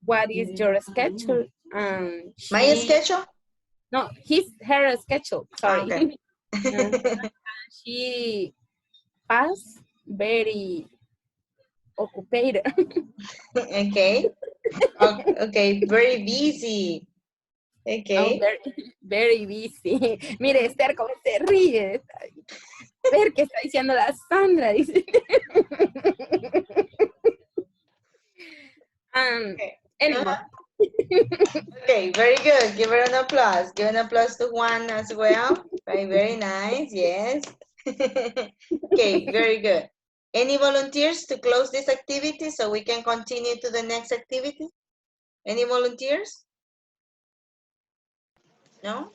what is your schedule? My schedule? No, her schedule, sorry. Okay. She passed very occupied. Okay. Okay, very busy. Okay. Oh, very busy. Mire, Esther, cómo se ríe. Ver qué está diciendo la Sandra, dice. Anymore. Okay, very good. Give her an applause. Give an applause to Juan as well. Right, very nice. Yes. Okay, very good. Any volunteers to close this activity so we can continue to the next activity? Any volunteers? No?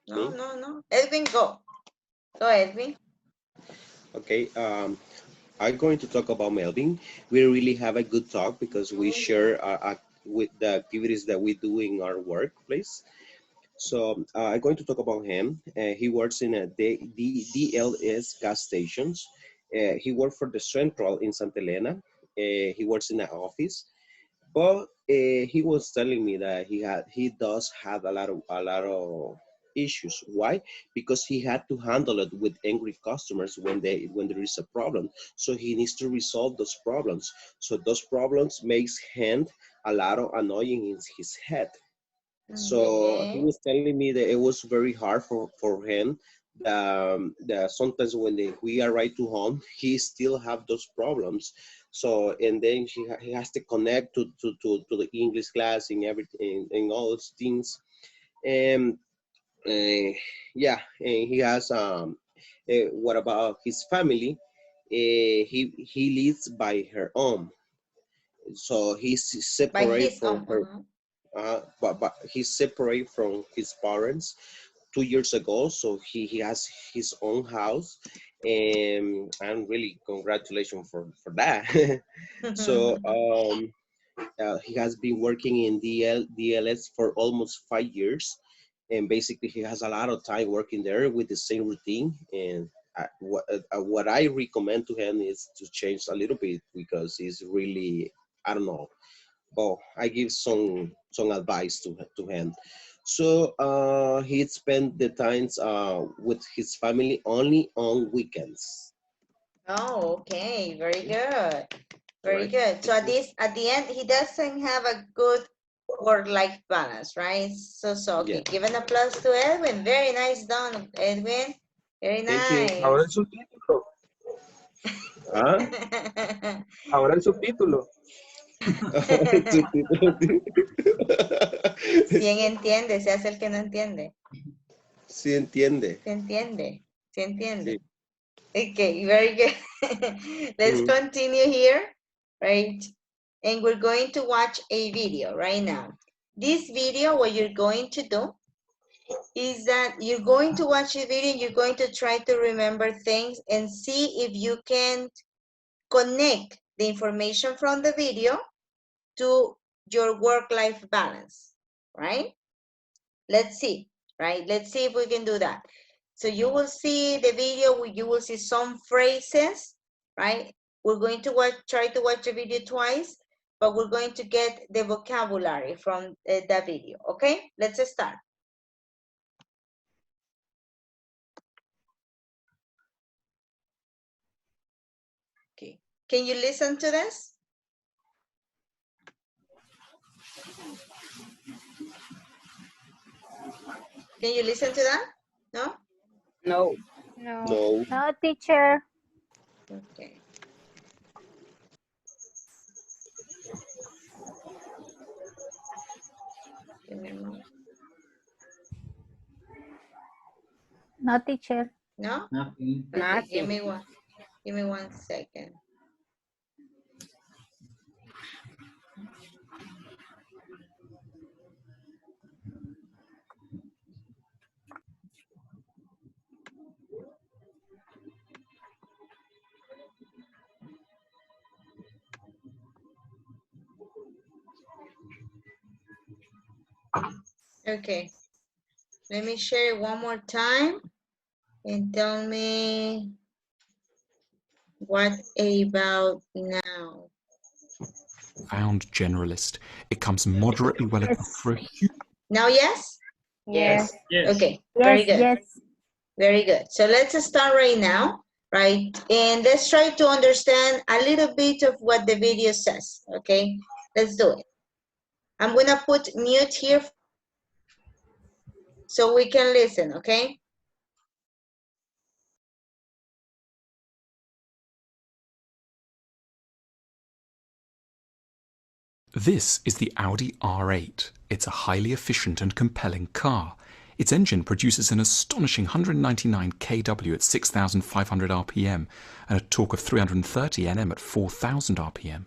No. Edwin, go. Go, Edwin. Okay, I'm going to talk about Melvin. We really have a good talk because we share with the activities that we do in our workplace. So I'm going to talk about him. He works in a DLS gas stations. He worked for the Central in Santa Elena. He works in an office, but he was telling me that he does have a lot of issues. Why? Because he had to handle it with angry customers when there is a problem. So he needs to resolve those problems. So those problems makes him a lot of annoying in his head. So he Okay. was telling me that it was very hard for him. Sometimes when we arrive to home, he still have those problems. So and then he has to connect to the English class and everything and all those things. And yeah, and he has what about his family? He lives by her own, so he's By separate his from own. her. But he's separate from his parents 2 years ago, so he has his own house, and really congratulations for that. So he has been working in DLS for almost 5 years, and basically he has a lot of time working there with the same routine. And what I recommend to him is to change a little bit because it's really, I don't know. Well, I give some advice to him. So he spent the times with his family only on weekends. Oh, okay. Very good. All Very right. good. So at the end, he doesn't have a good work-life balance, right? So Yeah. okay. Give an applause to Edwin. Very nice done, Edwin. Very Thank you. Ahora el nice. subtítulo. ¿Ah? Ahora el subtítulo. ¿Quién entiende? Se hace el que no entiende. Sí entiende. ¿Se entiende? ¿Se Sí. entiende? Okay, very good. Let's Mhm. continue here, right? And we're going to watch a video right now. This video, what you're going to do is that you're going to watch a video and you're going to try to remember things and see if you can connect the information from the video to your work-life balance, right? Let's see, right? Let's see if we can do that. So you will see the video, you will see some phrases, right? We're going to try to watch the video twice, but we're going to get the vocabulary from the video, okay? Let's start. Okay, can you listen to this? Can you listen to that? No? No. No. No. No, teacher. Okay. Give me a moment. No, teacher. No? Nothing. Okay, Nothing. give me 1 second. Okay, let me share it one more time and tell me what about now. Found generalist. It comes moderately well equipped for a human. Now, yes? Yes. Yes. Okay, very Yes, good. yes. Very good. So let's start right now, right? And let's try to understand a little bit of what the video says, okay? Let's do it. I'm gonna put mute here so we can listen, okay? This is the Audi R8. It's a highly efficient and compelling car. Its engine produces an astonishing 199 kW at 6,500 RPM and a torque of 330 Nm at 4,000 RPM.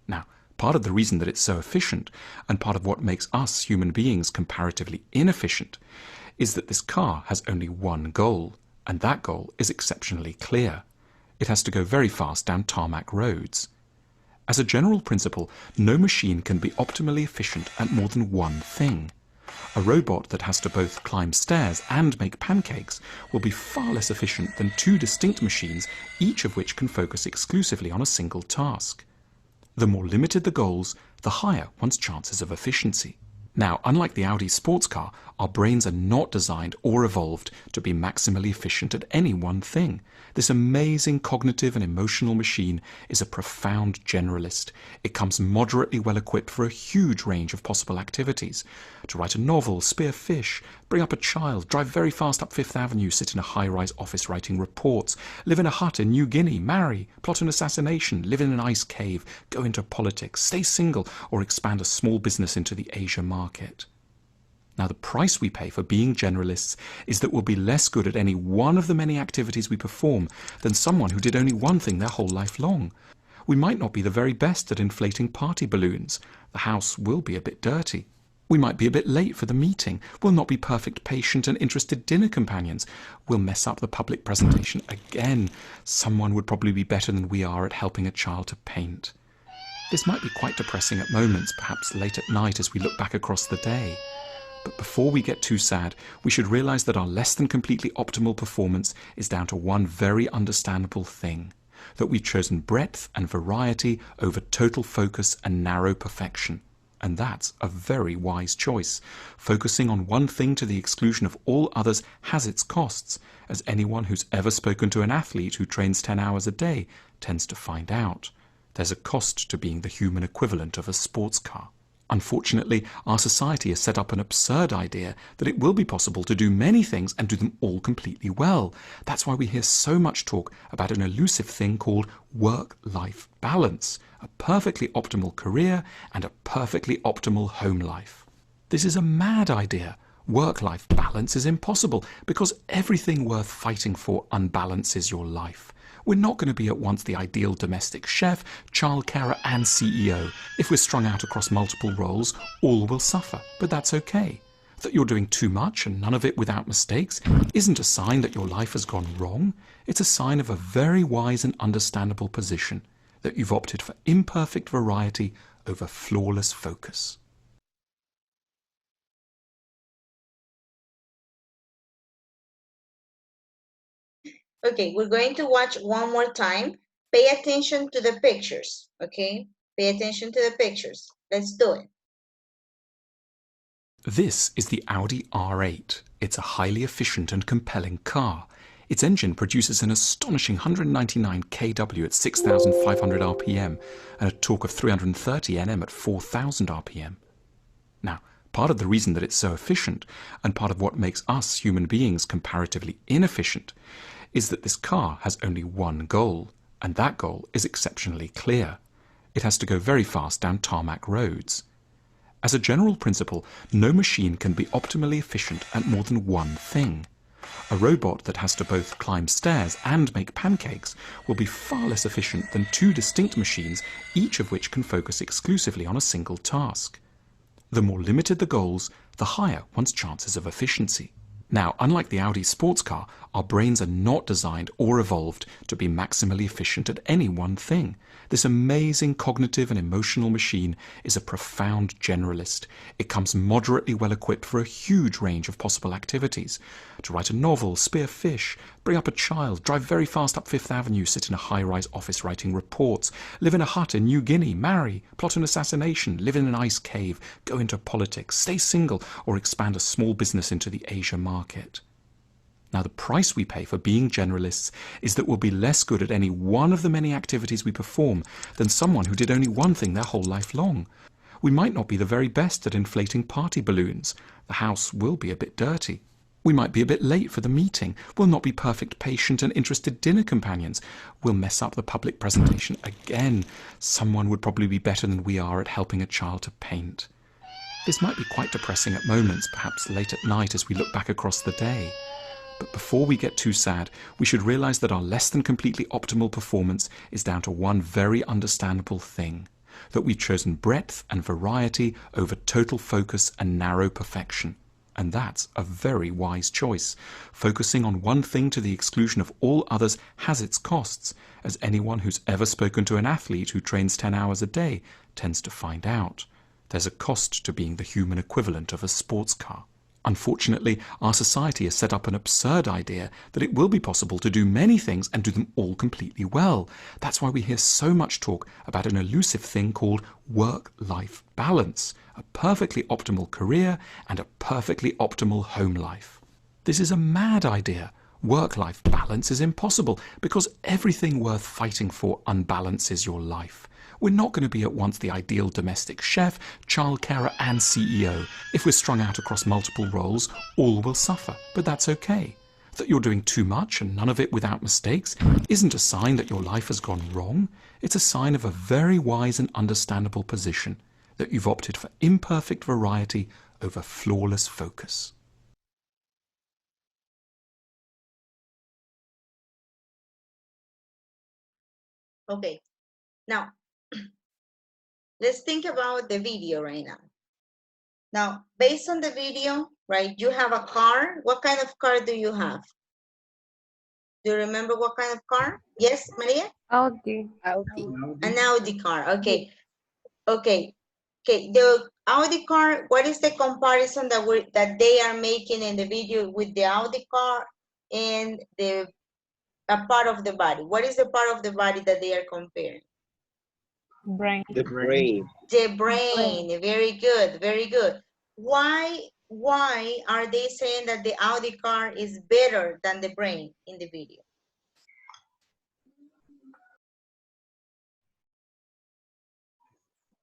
Now, part of the reason that it's so efficient, and part of what makes us human beings comparatively inefficient, is that this car has only one goal, and that goal is exceptionally clear. It has to go very fast down tarmac roads. As a general principle, no machine can be optimally efficient at more than one thing. A robot that has to both climb stairs and make pancakes will be far less efficient than two distinct machines, each of which can focus exclusively on a single task. The more limited the goals, the higher one's chances of efficiency. Now, unlike the Audi sports car, Our brains are not designed or evolved to be maximally efficient at any one thing. This amazing cognitive and emotional machine is a profound generalist. It comes moderately well equipped for a huge range of possible activities. To write a novel, spear fish, bring up a child, drive very fast up Fifth Avenue, sit in a high-rise office writing reports, live in a hut in New Guinea, marry, plot an assassination, live in an ice cave, go into politics, stay single, or expand a small business into the Asia market. Now, the price we pay for being generalists is that we'll be less good at any one of the many activities we perform than someone who did only one thing their whole life long. We might not be the very best at inflating party balloons. The house will be a bit dirty. We might be a bit late for the meeting. We'll not be perfect, patient and interested dinner companions. We'll mess up the public presentation again. Someone would probably be better than we are at helping a child to paint. This might be quite depressing at moments, perhaps late at night as we look back across the day. But before we get too sad, we should realize that our less than completely optimal performance is down to one very understandable thing, that we've chosen breadth and variety over total focus and narrow perfection. And that's a very wise choice. Focusing on one thing to the exclusion of all others has its costs, as anyone who's ever spoken to an athlete who trains 10 hours a day tends to find out. There's a cost to being the human equivalent of a sports car. Unfortunately, our society has set up an absurd idea that it will be possible to do many things and do them all completely well. That's why we hear so much talk about an elusive thing called work-life balance, a perfectly optimal career and a perfectly optimal home life. This is a mad idea. Work-life balance is impossible because everything worth fighting for unbalances your life. We're not going to be at once the ideal domestic chef, childcarer and CEO. If we're strung out across multiple roles, all will suffer, but that's okay. That you're doing too much and none of it without mistakes isn't a sign that your life has gone wrong. It's a sign of a very wise and understandable position, that you've opted for imperfect variety over flawless focus. Okay, we're going to watch one more time. Pay attention to the pictures, okay? Pay attention to the pictures. Let's do it. This is the Audi R8. It's a highly efficient and compelling car. Its engine produces an astonishing 199 kW at 6,500 RPM and a torque of 330 Nm at 4,000 RPM. Now, part of the reason that it's so efficient, and part of what makes us human beings comparatively inefficient, is that this car has only one goal, and that goal is exceptionally clear. It has to go very fast down tarmac roads. As a general principle, no machine can be optimally efficient at more than one thing. A robot that has to both climb stairs and make pancakes will be far less efficient than two distinct machines, each of which can focus exclusively on a single task. The more limited the goals, the higher one's chances of efficiency. Now, unlike the Audi sports car, our brains are not designed or evolved to be maximally efficient at any one thing. This amazing cognitive and emotional machine is a profound generalist. It comes moderately well equipped for a huge range of possible activities. To write a novel, spear fish, bring up a child, drive very fast up Fifth Avenue, sit in a high-rise office writing reports, live in a hut in New Guinea, marry, plot an assassination, live in an ice cave, go into politics, stay single, or expand a small business into the Asia market. Now, the price we pay for being generalists is that we'll be less good at any one of the many activities we perform than someone who did only one thing their whole life long. We might not be the very best at inflating party balloons. The house will be a bit dirty. We might be a bit late for the meeting. We'll not be perfect, patient and interested dinner companions. We'll mess up the public presentation again. Someone would probably be better than we are at helping a child to paint. This might be quite depressing at moments, perhaps late at night as we look back across the day. But before we get too sad, we should realize that our less than completely optimal performance is down to one very understandable thing, that we've chosen breadth and variety over total focus and narrow perfection. And that's a very wise choice. Focusing on one thing to the exclusion of all others has its costs, as anyone who's ever spoken to an athlete who trains 10 hours a day tends to find out. There's a cost to being the human equivalent of a sports car. Unfortunately, our society has set up an absurd idea that it will be possible to do many things and do them all completely well. That's why we hear so much talk about an elusive thing called work-life balance, a perfectly optimal career and a perfectly optimal home life. This is a mad idea. Work-life balance is impossible because everything worth fighting for unbalances your life. We're not going to be at once the ideal domestic chef, childcarer and CEO. If we're strung out across multiple roles, all will suffer, but that's okay. That you're doing too much and none of it without mistakes isn't a sign that your life has gone wrong. It's a sign of a very wise and understandable position, that you've opted for imperfect variety over flawless focus. Okay, now let's think about the video right now. Now, based on the video, right, you have a car. What kind of car do you have? Do you remember what kind of car? Yes, Maria? Audi. An Audi car, okay. Okay, the Audi car, what is the comparison that they are making in the video with the Audi car and a part of the body? What is the part of the body that they are comparing? Brain. The brain. The brain, very good, very good. Why are they saying that the Audi car is better than the brain in the video?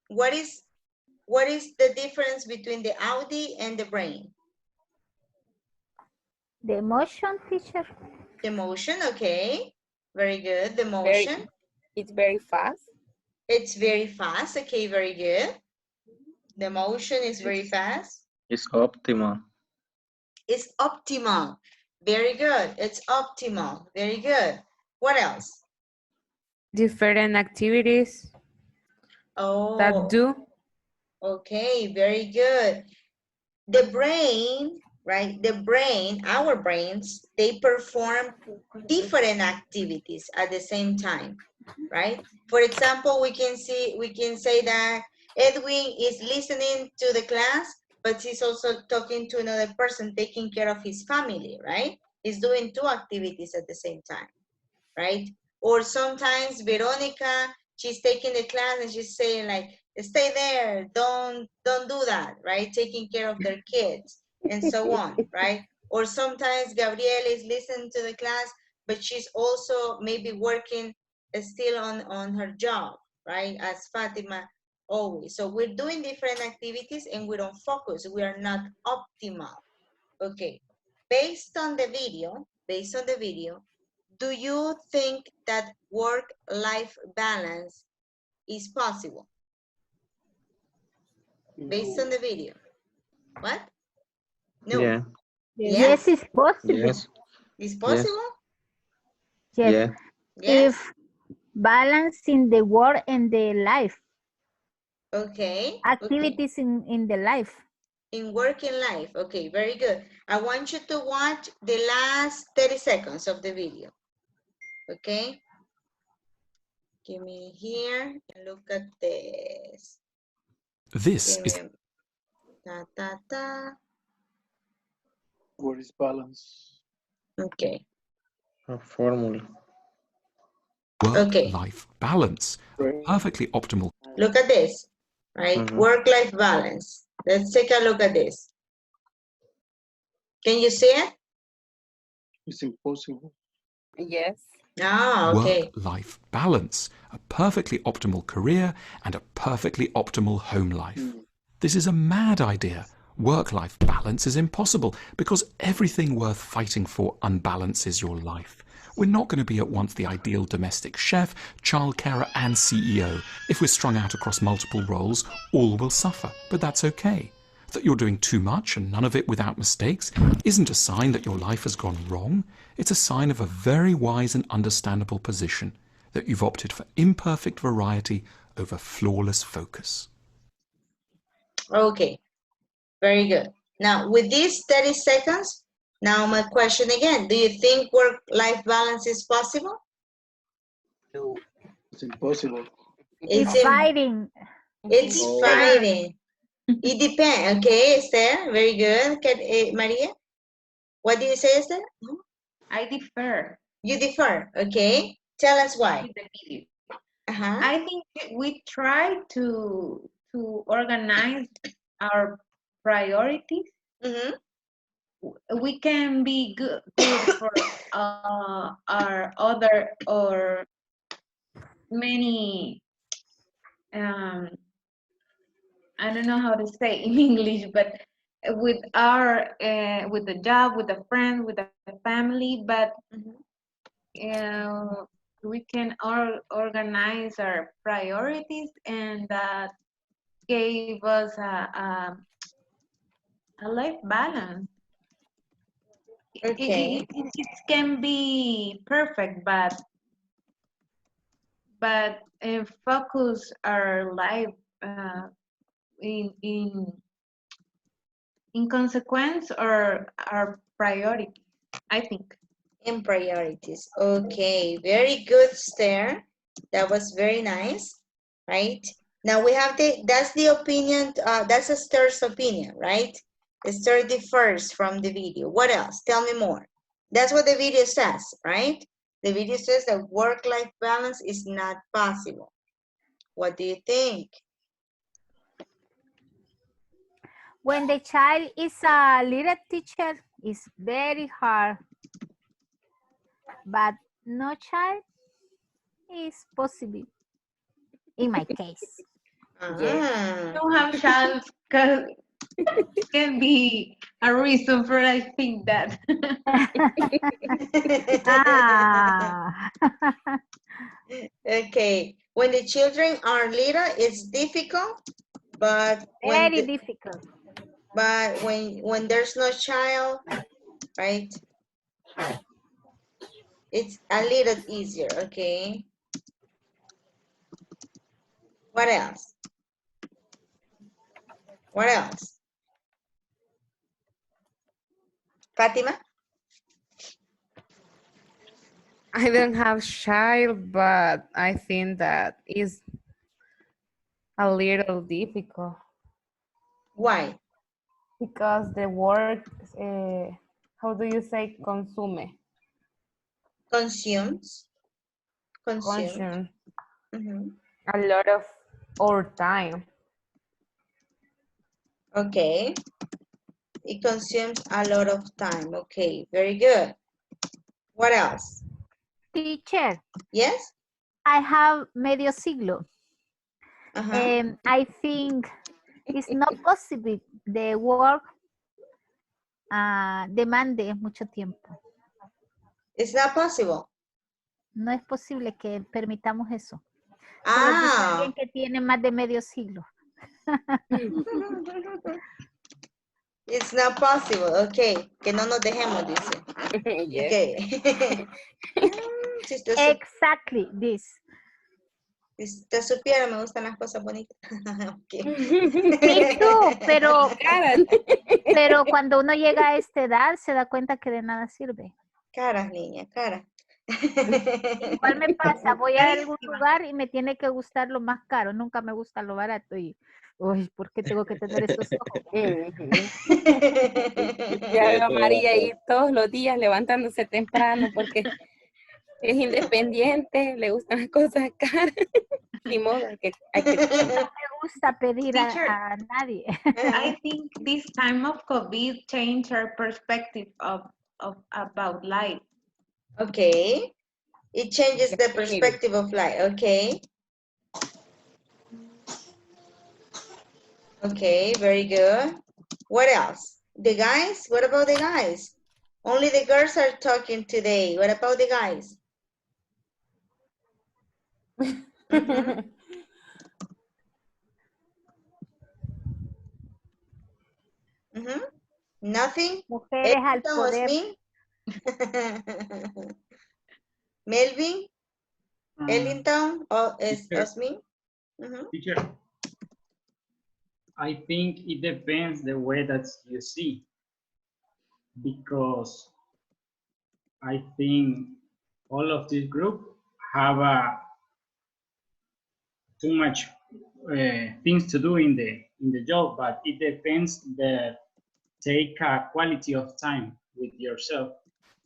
What is the difference between the Audi and the brain? The motion, teacher. The motion, okay. Very good, the motion. It's very fast. It's very fast, okay, very good. The motion is very fast. It's optimal. It's optimal. Very good, it's optimal, very good. What else? Different activities that do. Okay, very good. The brain, right? The brain, our brains, they perform different activities at the same time, right? For example, we can say that Edwin is listening to the class, but he's also talking to another person, taking care of his family, right? He's doing two activities at the same time, right? Or sometimes Veronica, she's taking the class and she's saying like, stay there, don't do that, right? Taking care of their kids and so on, right? Or sometimes Gabrielle is listening to the class, but she's also maybe working still on her job, right? As Fatima always. So we're doing different activities and we don't focus. We are not optimal. Okay. Based on the video, do you think that work-life balance is possible? Based on the video. What? No. Yeah. Yes, it's possible. Yes. It's possible? Yes. Yeah. Yes. If balancing the work and the life. Okay. Activities in the life. In working life. Okay, very good. I want you to watch the last 30 seconds of the video. Okay. Give me here and look at this. This is What is balance? Okay. A formula. Work-life balance, a perfectly optimal. Look at this, right? Work-life balance. Let's take a look at this. Can you see it? It's impossible. Yes. Ah, okay. Work-life balance, a perfectly optimal career and a perfectly optimal home life. This is a mad idea. Work-life balance is impossible because everything worth fighting for unbalances your life. We're not going to be at once the ideal domestic chef, childcarer and CEO. If we're strung out across multiple roles, all will suffer, but that's okay. That you're doing too much and none of it without mistakes isn't a sign that your life has gone wrong. It's a sign of a very wise and understandable position, that you've opted for imperfect variety over flawless focus. Okay, very good. Now, with these 30 seconds, now my question again, do you think work-life balance is possible? No. It's impossible. It's fighting. It's fighting. It depends. Okay, Esther, very good. Maria, what do you say, Esther? I differ You differ. Okay, tell us why. with the video. Uh-huh. I think we try to organize our priorities. Mm-hmm. We can be good for our other or many I don't know how to say in English, but with our with the job, with a friend, with a family, but we can organize our priorities, and that gave us a life balance. Okay. It can be perfect, but focus our life in consequence or our priority, I think. In priorities. Okay, very good, Esther. That was very nice, right? Now we have that's the opinion, that's Esther's opinion, right? Esther differs from the video. What else? Tell me more. That's what the video says, right? The video says that work-life balance is not possible. What do you think? When the child is a little teacher, it's very hard. But no child is possible in my case. Ah. To have child can be a reason for I think that. Okay, when the children are little, it's difficult, but Very difficult. But when there's no child, right? It's a little easier, okay? What else? What else? Fatima? I don't have child, but I think that is a little difficult. Why? Because the work, how do you say consume? Consumes. Consume Mm-hmm. a lot of our time. Okay. It consumes a lot of time. Okay, very good. What else? Teacher. Yes? I have medio siglo. Uh-huh. I think it's not possible. The work demande mucho tiempo. It's not possible. No es posible que permitamos eso. Eso lo dice alguien que tiene más de medio siglo. It's not possible. Okay. Que no nos dejemos, dice. Yes. Okay. Exactly this. Si te supiera, me gustan las cosas bonitas. Okay. Me too, pero cuando uno llega a esta edad se da cuenta que de nada sirve. Caras, niña, caras. Igual me pasa, voy a algún lugar y me tiene que gustar lo más caro, nunca me gusta lo barato y, uy, ¿por qué tengo que tener esos ojos? Ya veo a María ir todos los días levantándose temprano porque es independiente, le gustan las cosas caras. Ni modo, que hay que... No me gusta pedir a nadie. I think this time of COVID changed our perspective about life. Okay. It changes the perspective of life. Okay. Okay, very good. What else? The guys? What about the guys? Only the girls are talking today. What about the guys? Mm-hmm. Mm-hmm. Nothing? Mujeres al poder. Melvin? Ellington? Or Osmin? Teacher, I think it depends the way that you see, because I think all of this group have too much things to do in the job, but it depends that take a quality of time with yourself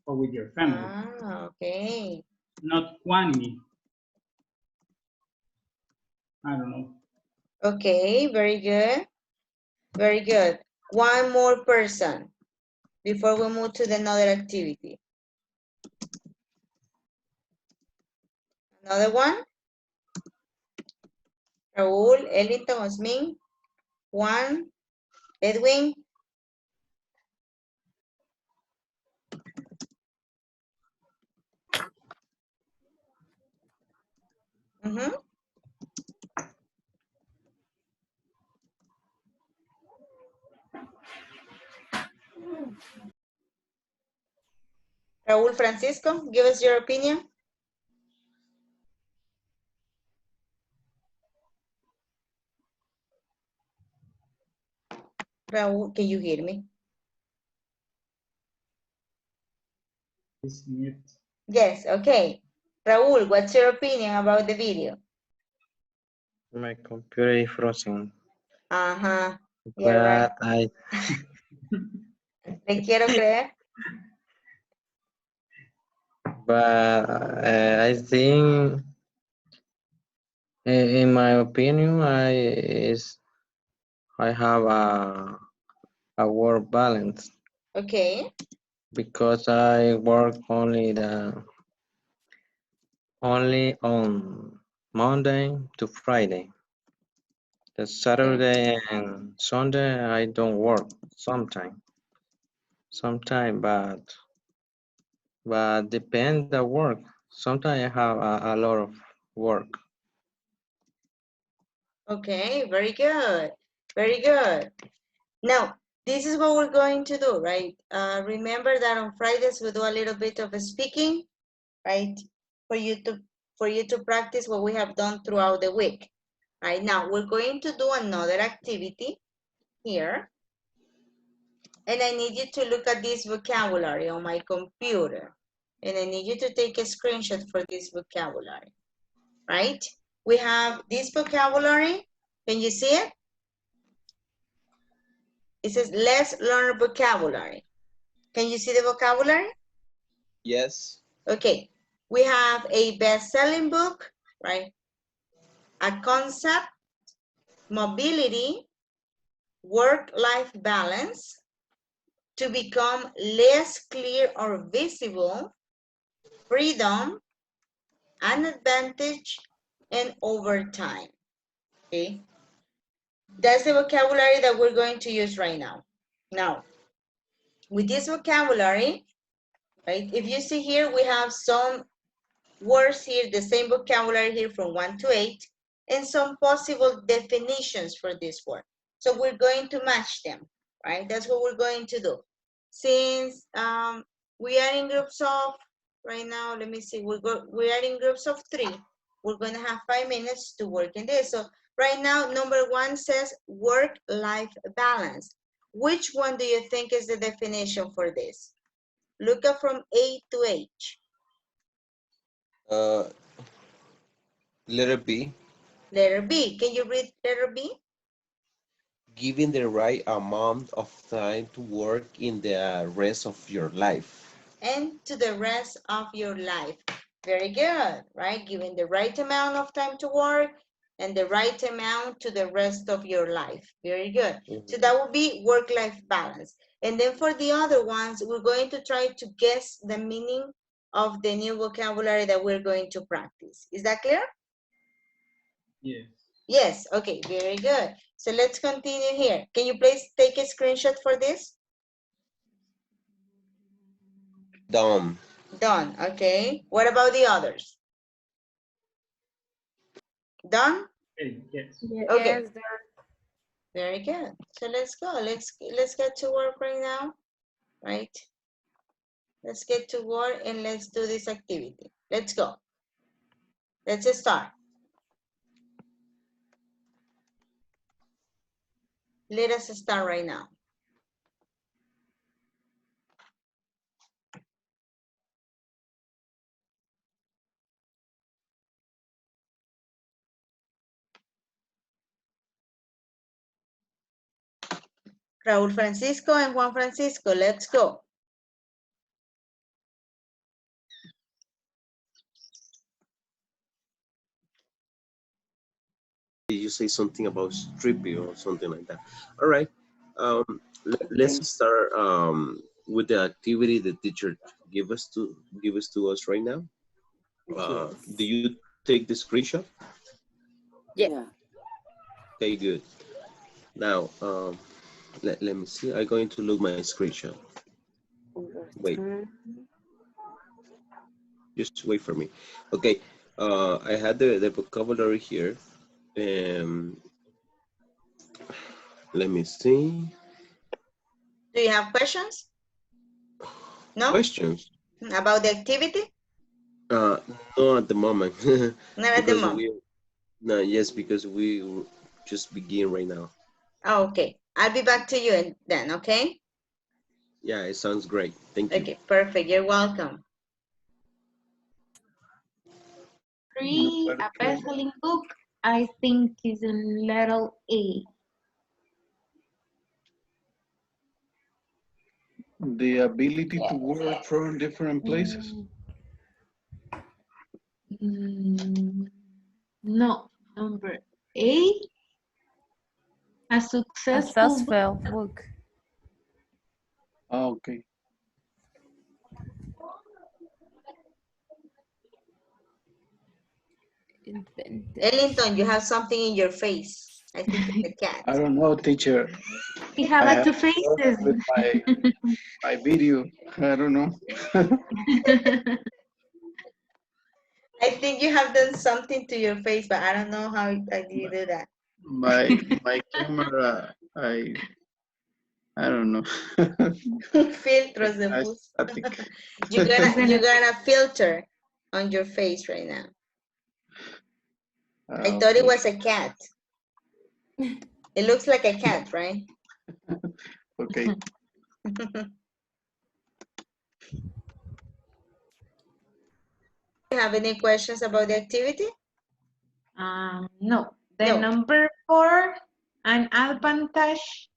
or with your family, Ah, okay. not quantity. I don't know. Okay, very good. Very good. One more person before we move to the another activity. Another one? Raúl, Ellington, Osmin, Juan, Edwin. Ujú. Raúl Francisco, give us your opinion. Raúl, can you hear me? It's mute. Yes, okay. Raúl, what's your opinion about the video? My computer is frozen, Ajá, you're right. but I Te quiero creer. I think, in my opinion, I have a work balance Okay, because I work only on Monday to Friday. The Saturday and Sunday I don't work sometime, but depend the work. Sometimes I have a lot of work. okay, very good. Very good. Now, this is what we're going to do, right? Remember that on Fridays we do a little bit of speaking, right? For you to practice what we have done throughout the week. Right now, we're going to do another activity here. And I need you to look at this vocabulary on my computer. And I need you to take a screenshot for this vocabulary, right? We have this vocabulary. Can you see it? It says, let's learn vocabulary. Can you see the vocabulary? Yes. Okay. We have a best-selling book, right? A concept, mobility, work-life balance, to become less clear or visible, freedom, an advantage, and overtime. Okay, that's the vocabulary that we're going to use right now. Now, with this vocabulary, right, if you see here, we have some words here, the same vocabulary here from 1 to 8, and some possible definitions for this word. So we're going to match them, right? That's what we're going to do. Since we are in groups of, right now, let me see, we are in groups of 3. We're going to have 5 minutes to work in this. So right now, number 1 says work-life balance. Which one do you think is the definition for this? Look up from A to H. Uh, letter B, Letter B. Can you read letter B? giving the right amount of time to work in the rest of your life. And to the rest of your life. Very good, right? Giving the right amount of time to work and the right amount to the rest of your life. Very good. So that would be work-life balance. And then for the other ones, we're going to try to guess the meaning of the new vocabulary that we're going to practice. Is that clear? Yes. Yes, okay, very good. So let's continue here. Can you please take a screenshot for this? Done. Done, okay. What about the others? Done? Yes. Okay, Yes, very good. So let's go. Let's get to work right now, right? Let's get to work and let's do this activity. Let's go. Let's start. Let us start right now. Raúl Francisco and Juan Francisco, let's go. Did you say something about stripping or something like that? All right. Let's start with the activity the teacher give us to us right now. Do you take the screenshot? Yeah. Okay, good. Now, let me see. I'm going to look my screenshot. Wait, just wait for me. Okay, I had the vocabulary here. Let me see. Do you have questions? No? Questions? About the activity? No, at the moment. Not at the moment. No, yes, because we just begin right now. Oh, okay. I'll be back to you then, okay? Yeah, it sounds great. Thank you. Okay, perfect. You're welcome. Read a best-selling book, I think is in letter A. The ability to work from different places. No, number A. A successful book. Ah, okay. Ellington, you have something in your face. I think it's a cat. I don't know, teacher. We have I two have faces. with my video. I don't know. I think you have done something to your face, but I don't know how do you do that. my camera, I don't know. Filtros de pus. You're gonna filter on your face right now. I thought it was a cat. It looks like a cat, right? Okay. You have any questions about the activity? No. The number 4, an advantage.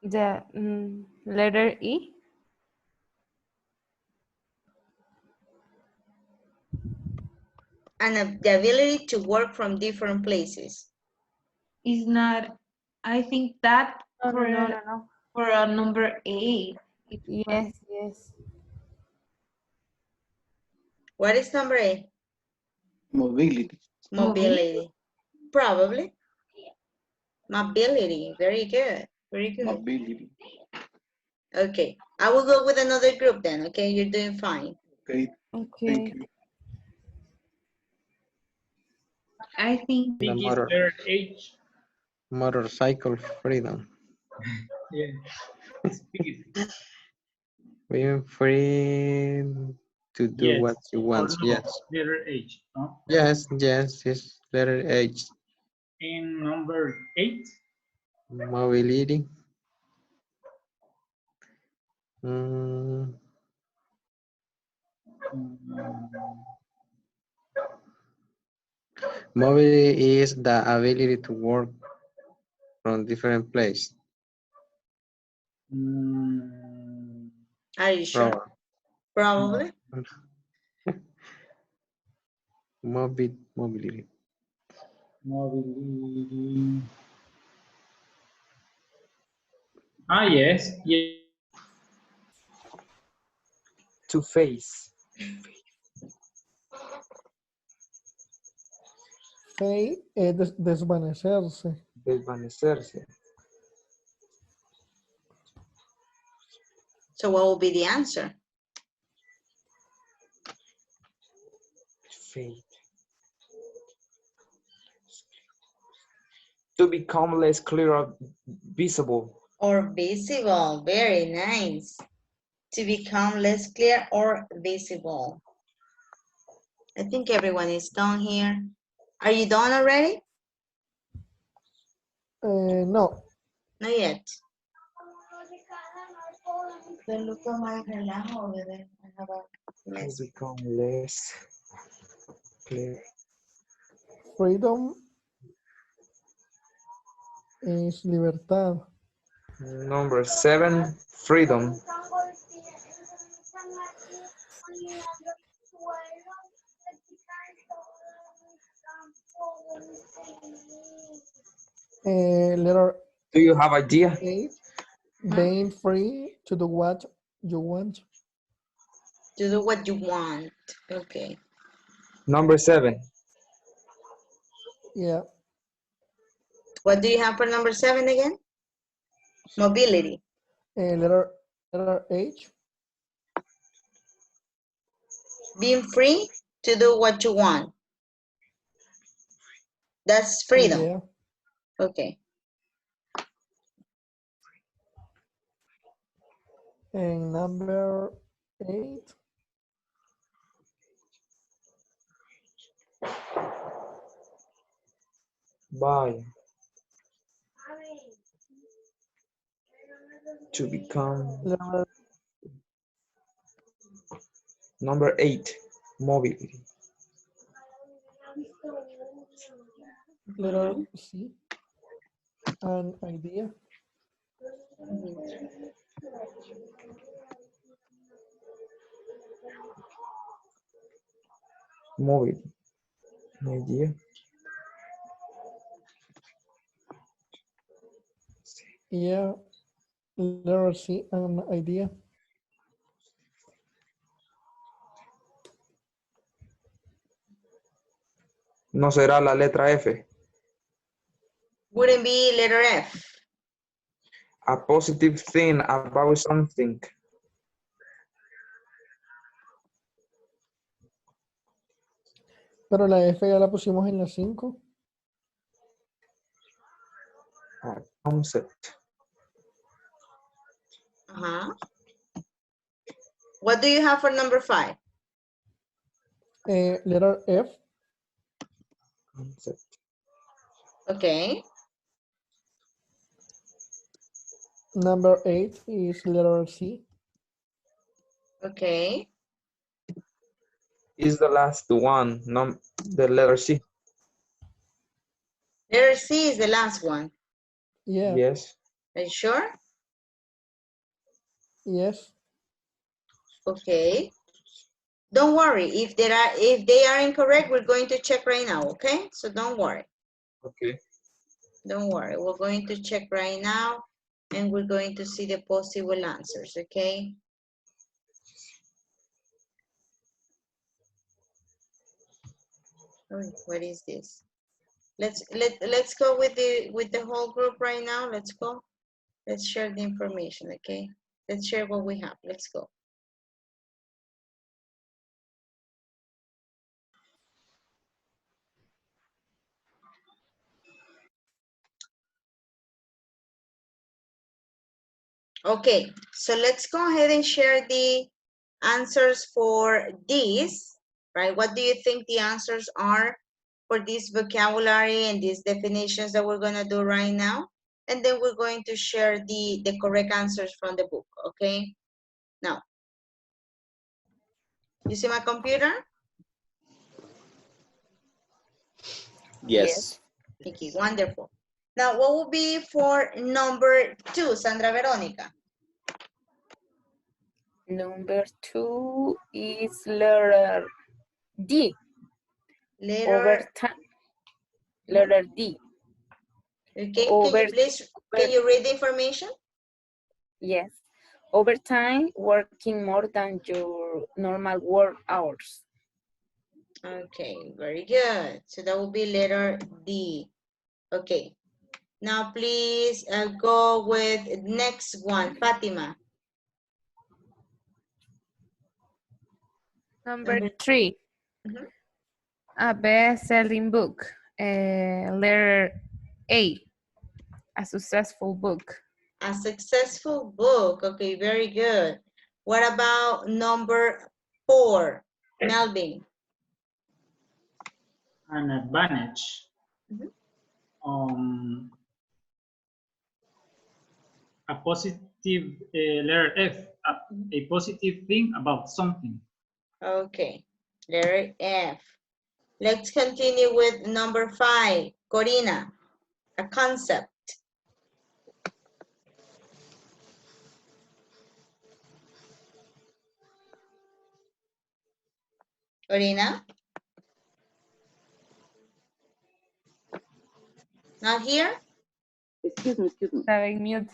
The letter E. And the ability to work from different places. Is not, I think that for a number 8. Yes, yes. What is number 8? Mobility. Mobility. Probably. Mobility. Very good. Very good. Mobility. Okay. I will go with another group then. Okay. You're doing fine. Okay. Thank you. I think The it's third H. motorcycle freedom. Yeah. Speed. Being free to do what you want. No, Yes. letter H. No? Yes, yes. Letter H. In number 8. Mobility. Mobility is the ability to work from different places. Are you sure? Probably. Mobility. Mobility. Ah, yes. Yeah. To face. Desvanecerse. Desvanecerse. So what will be the answer? Fade. To become less clear or visible. Or visible. Very nice. To become less clear or visible. I think everyone is done here. Are you done already? No. Not yet. To become less clear. Freedom. is libertad. Number 7, freedom. Letter Do you have idea? 8, being free to do what you want. To do what you want. Okay. Number 7, Yeah, What do you have for number 7 again? Mobility. letter H, Being free to do what you want. That's freedom. yeah, Okay. and number 8, buy. To become. letter, Number 8, mobility. letter C, an idea. Mobility. Idea. Yeah, letter C, an idea. No será la letra F. Wouldn't be letter F. A positive thing about something. Pero la F ya la pusimos en la 5. A concept. What do you have for number 5? Letter F, Concept. Okay. number 8 is letter C. Okay. Is the last one, the letter C. Letter C is the last one. Yeah. Yes. Are you sure? Yes. Okay. Don't worry. If they are incorrect, we're going to check right now, okay? So don't worry. Okay. Don't worry. We're going to check right now and we're going to see the possible answers, okay? Oh, what is this? Let's go with the whole group right now. Let's go. Let's share the information, okay? Let's share what we have. Let's go. Okay, so let's go ahead and share the answers for this, right? What do you think the answers are for this vocabulary and these definitions that we're gonna do right now? And then we're going to share the correct answers from the book, okay? Now, you see my computer? Yes. Okay, wonderful. Now, what will be for number 2, Sandra Veronica? Number 2 is letter D. Letter D. Okay, can you read the information? Yes. Overtime, working more than your normal work hours. Okay, very good. So that will be letter D. Okay. Now please go with next one, Fatima. Number 3. A best-selling book. Letter A. A successful book. A successful book. Okay, very good. What about number 4, Melvin? An advantage. A positive, letter F, a positive thing about something. Okay, letter F. Let's continue with number 5, Corina. A concept. Corina? Not here? Excuse me. Estaba en mute.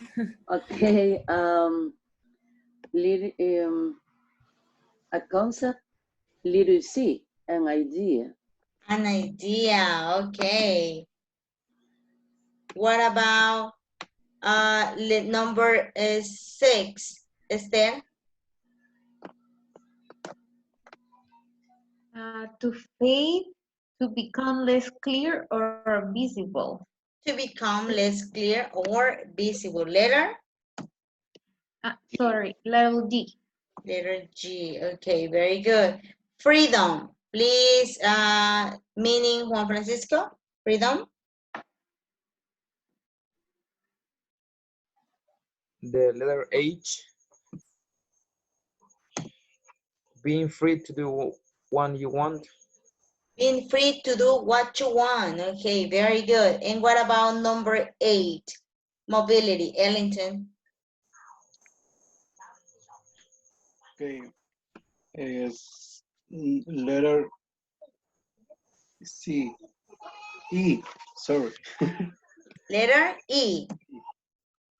Okay. A concept, literacy, an idea. An idea, okay. What about number 6, Esther? To fade, to become less clear or visible. To become less clear or visible. Letter? Sorry, letter D. Letter G, okay, very good. Freedom, please, meaning Juan Francisco, freedom. The letter H. Being free to do what you want. Being free to do what you want. Okay, very good. And what about number 8? Mobility, Ellington. Okay. Is letter C. E. Sorry. Letter E.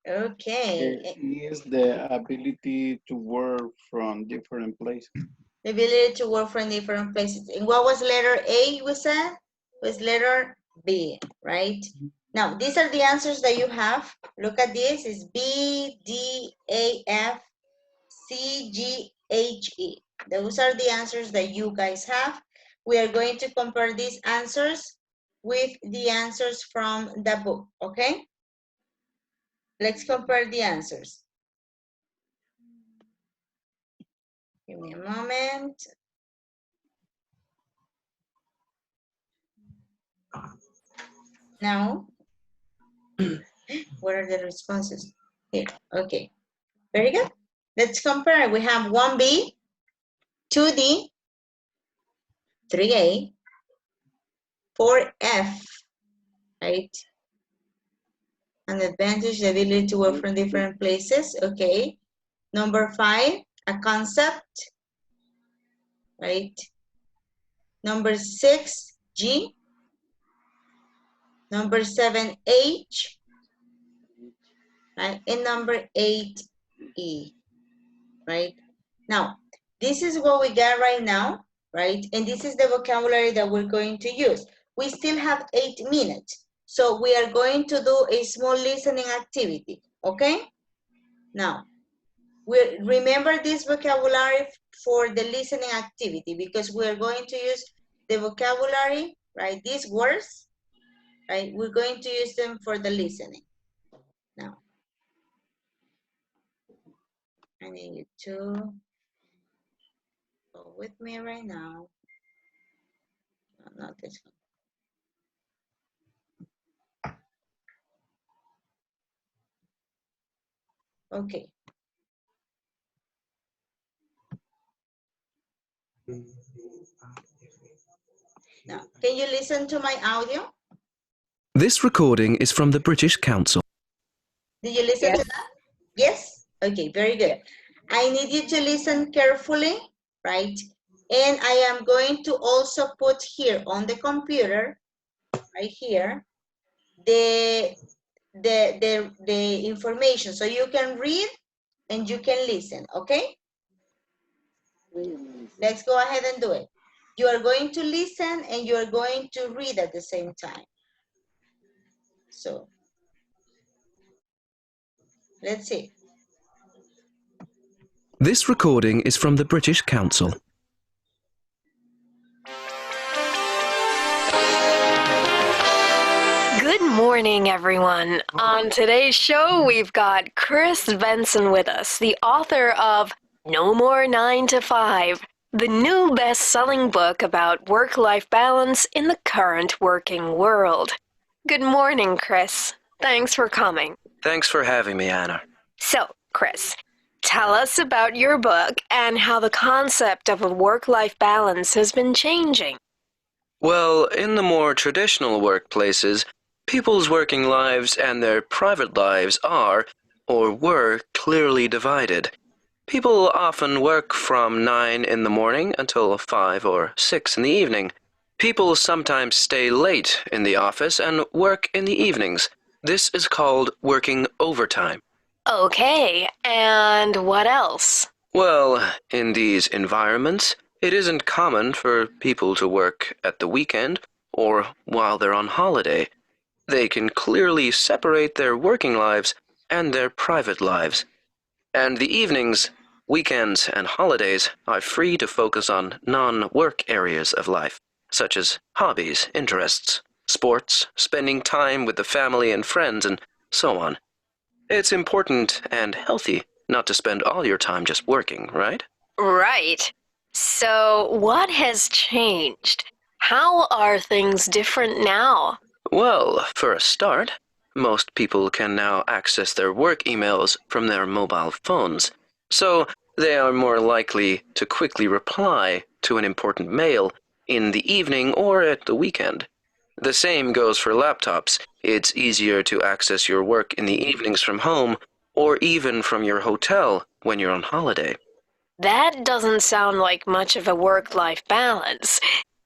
Okay. E is the ability to work from different places. The ability to work from different places. And what was letter A we said? Was letter B, right? Now, these are the answers that you have. Look at this. It's B, D, A, F, C, G, H, E. Those are the answers that you guys have. We are going to compare these answers with the answers from the book, okay? Let's compare the answers. Give me a moment. Now, what are the responses? Here, okay. Very good. Let's compare. We have 1B, 2D, 3A, 4F, right? An advantage, the ability to work from different places, okay. Number 5, a concept, right? Number 6, G. Number 7, H. Right? And number 8, E. Right? Now, this is what we got right now, right? And this is the vocabulary that we're going to use. We still have 8 minutes. So we are going to do a small listening activity, okay? Now, we remember this vocabulary for the listening activity because we're going to use the vocabulary, right? These words, right? We're going to use them for the listening. Now, I need you to go with me right now. No, not this one. Okay. Now, can you listen to my audio? This recording is from the British Council. Did you listen to that? Yes? Okay, very good. I need you to listen carefully, right? And I am going to also put here on the computer, right here, the information. So you can read and you can listen, okay? Let's go ahead and do it. You are going to listen and you are going to read at the same time. So, let's see. This recording is from the British Council. Good morning, everyone. On today's show, we've got Chris Benson with us, the author of No More 9 to 5, the new best-selling book about work-life balance in the current working world. Good morning, Chris. Thanks for coming. Thanks for having me, Anna. So, Chris, tell us about your book and how the concept of a work-life balance has been changing. Well, in the more traditional workplaces, people's working lives and their private lives are, or were, clearly divided. People often work from 9 in the morning until 5 or 6 in the evening. People sometimes stay late in the office and work in the evenings. This is called working overtime. Okay, and what else? Well, in these environments, it isn't common for people to work at the weekend or while they're on holiday. They can clearly separate their working lives and their private lives. And the evenings, weekends, and holidays are free to focus on non-work areas of life, such as hobbies, interests, sports, spending time with the family and friends, and so on. It's important and healthy not to spend all your time just working, right? Right. So, what has changed? How are things different now? Well, for a start, most people can now access their work emails from their mobile phones, so they are more likely to quickly reply to an important mail in the evening or at the weekend. The same goes for laptops. It's easier to access your work in the evenings from home or even from your hotel when you're on holiday. That doesn't sound like much of a work-life balance.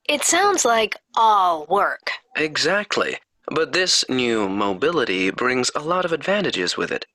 It sounds like all work. Exactly. But this new mobility brings a lot of advantages with it.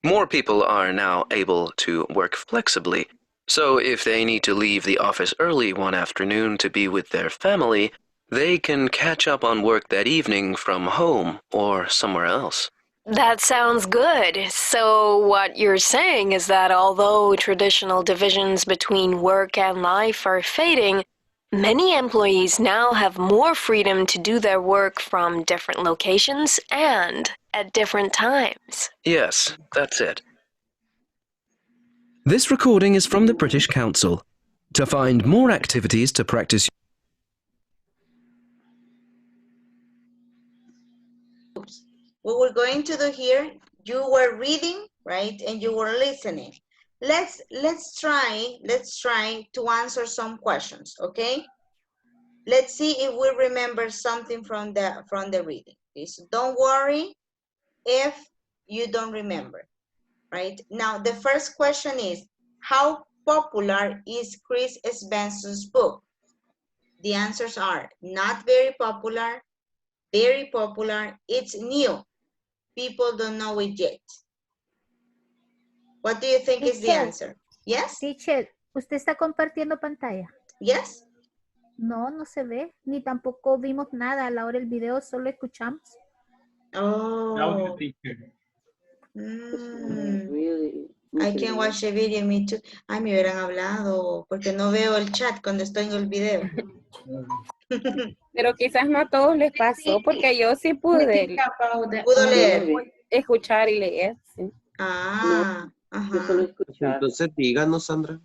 More people are now able to work flexibly, so if they need to leave the office early one afternoon to be with their family, they can catch up on work that evening from home or somewhere else. That sounds good. So what you're saying is that although traditional divisions between work and life are fading, many employees now have more freedom to do their work from different locations and at different times. Yes, that's it. This recording is from the British Council. To find more activities to practice What we're going to do here, you were reading, right? And you were listening. Let's try to answer some questions, okay? Let's see if we remember something from the reading. Okay, so don't worry if you don't remember, right? Now, the first question is, how popular is Chris Benson's book? The answers are not very popular, it's new. People don't know it yet. What do you think is the Teacher. answer? Yes? Teacher, ¿usted está compartiendo pantalla? Yes? No, no se ve, ni tampoco vimos nada a la hora del video, solo escuchamos. Oh. I can watch the video, me too. Ay, me hubieran hablado, porque no veo el chat cuando estoy en el video. Pero quizás no a todos les pasó, porque yo sí pude ¿Pudo leer? escuchar y leer. Sí. Ah, ajá. Entonces díganos, Sandra.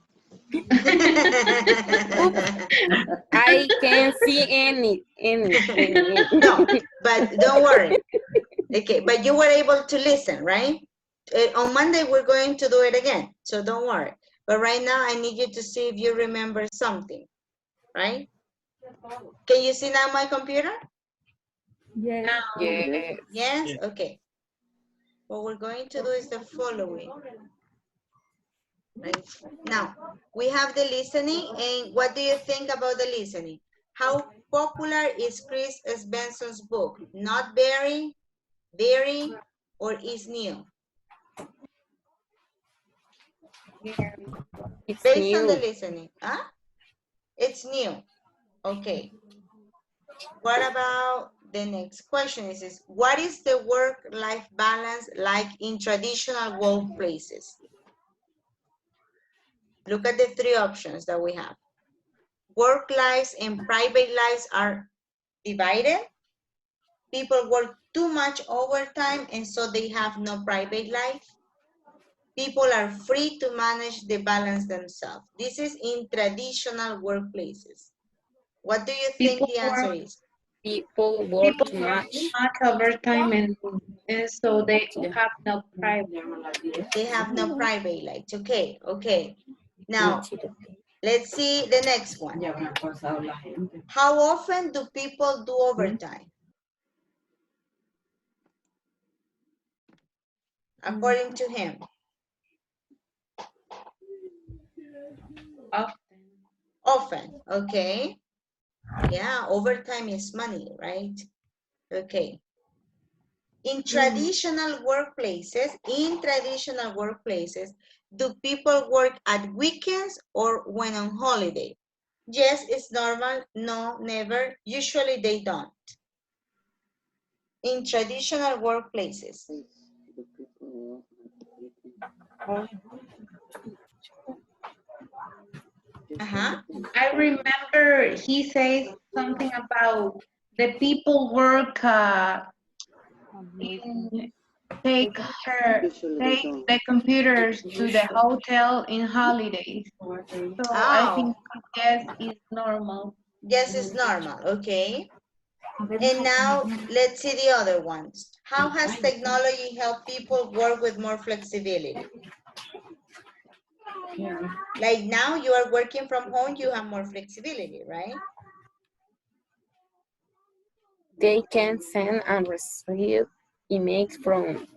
I can see any. No, but don't worry. Okay, but you were able to listen, right? On Monday, we're going to do it again, so don't worry. But right now, I need you to see if you remember something, right? Can you see now my computer? Yes. Yes. Yes? Okay. What we're going to do is the following. Right. Now, we have the listening, and what do you think about the listening? How popular is Chris Benson's book? Not very, or is new? It's Based new. on the listening, huh? It's new. Okay. What about the next question? It says, what is the work-life balance like in traditional workplaces? Look at the three options that we have. Work lives and private lives are divided. People work too much overtime and so they have no private life. People are free to manage the balance themselves. This is in traditional workplaces. What do you think the answer is? People work too much overtime and so they have no private. They have no private life. Okay, okay. Now, let's see the next one. How often do people do overtime? According to him. Often, okay. Yeah, overtime is money, right? Okay. In traditional workplaces, do people work at weekends or when on holiday? Yes, it's normal. No, never. Usually they don't. In traditional workplaces. I remember he says something about the people work take the computers to the hotel in holidays. So I think yes is normal. Yes, it's normal. Okay. And now let's see the other ones. How has technology helped people work with more flexibility? Like now you are working from home, you have more flexibility, right? They can send and receive emails from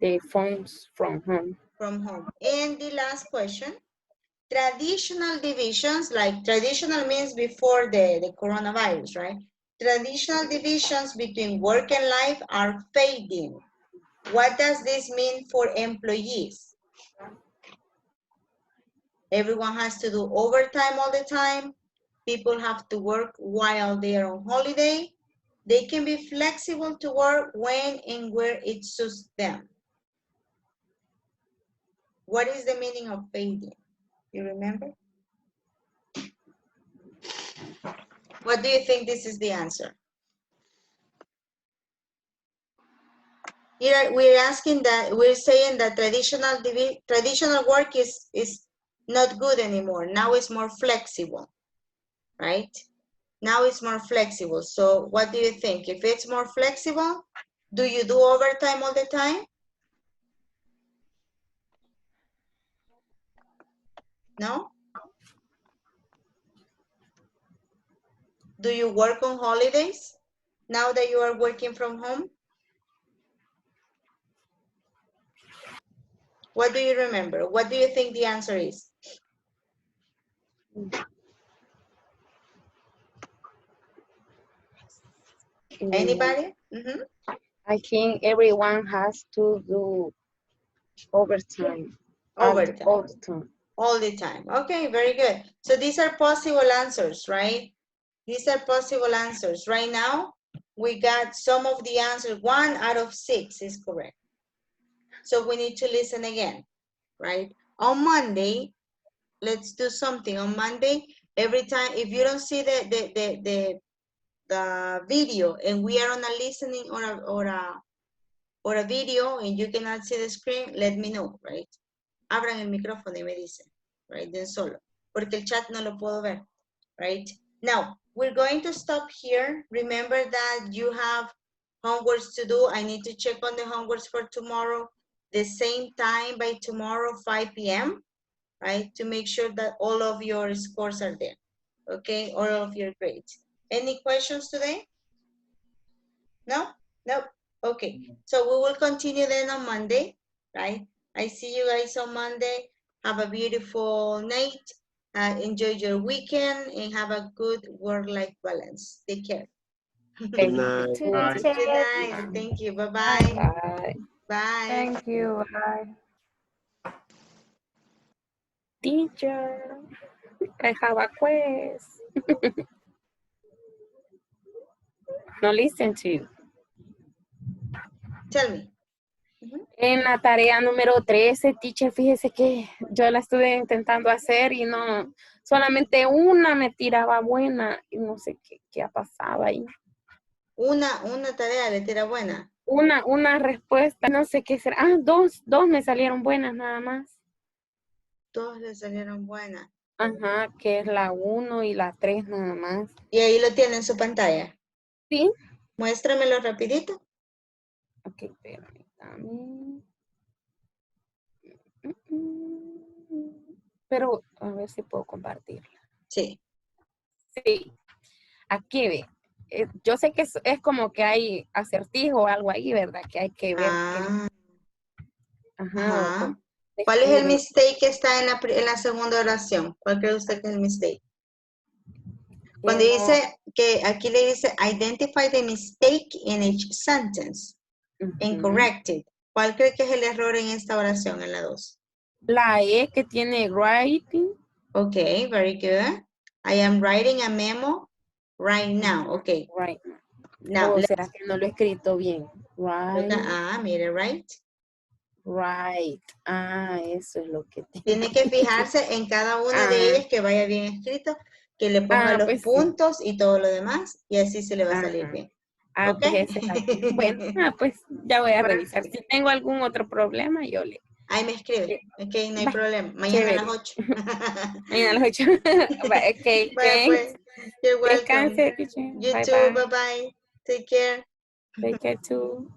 their phones from home. From home. And the last question, traditional divisions, like traditional means before the coronavirus, right? Traditional divisions between work and life are fading. What does this mean for employees? Everyone has to do overtime all the time. People have to work while they are on holiday. They can be flexible to work when and where it suits them. What is the meaning of fading? You remember? What do you think this is the answer? Here we're asking that, we're saying that traditional work is not good anymore. Now it's more flexible, right? Now it's more flexible. So what do you think? If it's more flexible, do you do overtime all the time? No? Do you work on holidays now that you are working from home? What do you remember? What do you think the answer is? Anybody? I think everyone has to do overtime. Overtime. All the time. All the time. Okay, very good. So these are possible answers, right? These are possible answers. Right now, we got some of the answers. 1 out of 6 is correct. So we need to listen again, right? On Monday, let's do something. On Monday, every time, if you don't see the video and we are on a listening or a video and you cannot see the screen, let me know, right? Abran el micrófono y me dicen, right? Then solo, porque el chat no lo puedo ver, right? Now, we're going to stop here. Remember that you have homeworks to do. I need to check on the homeworks for tomorrow, the same time by tomorrow, 5 p.m., right? To make sure that all of your scores are there, okay? All of your grades. Any questions today? No? Nope. Okay. So we will continue then on Monday, right? I see you guys on Monday. Have a beautiful night. Enjoy your weekend and have a good work-life balance. Take care. Good night. Good night. Thank you. Bye-bye. Bye. Bye. Thank you. Bye. Teacher, I have a quiz. No listen to you. Tell me. En la tarea número 13, teacher, fíjese que yo la estuve intentando hacer y no, solamente una me tiraba buena y no sé qué ha pasado ahí. Una tarea le tira buena. Una respuesta, no sé qué será. Ah, dos me salieron buenas nada más. 2 le salieron buenas. Ajá, que es la 1 y la 3 nada más. ¿Y ahí lo tiene en su pantalla? Sí. Muéstramelo rapidito. Ok, permítame. Pero a ver si puedo compartirla. Sí. Sí. Aquí ve. Yo sé que es como que hay acertijo o algo ahí, ¿verdad? Que hay que ver. Ah. Ajá. ¿Cuál es el mistake que está en la segunda oración? ¿Cuál cree usted que es el mistake? Cuando dice que aquí le dice identify the mistake in each sentence and correct it. ¿Cuál cree que es el error en esta oración, en la 2? La E que tiene writing. Okay, very good. I am writing a memo right now. Okay. Right. Now, ¿O será que no lo he escrito bien? Right. mire, right. Right. Eso es lo que Tiene que fijarse en cada una de ellas que vaya bien escrito, que le ponga los pues puntos y todo lo demás, y así se le va a salir bien. Pues ese es bueno, pues ya voy a revisar. Si tengo algún otro problema, yo le... Ahí me escribe. Ok, no hay problema. Mañana chévere. a las 8. Mañana a las 8. Ok, Bye, pues. You're welcome. Descanse, teacher. You Bye, too. bye. Bye-bye. Take care. Take care too.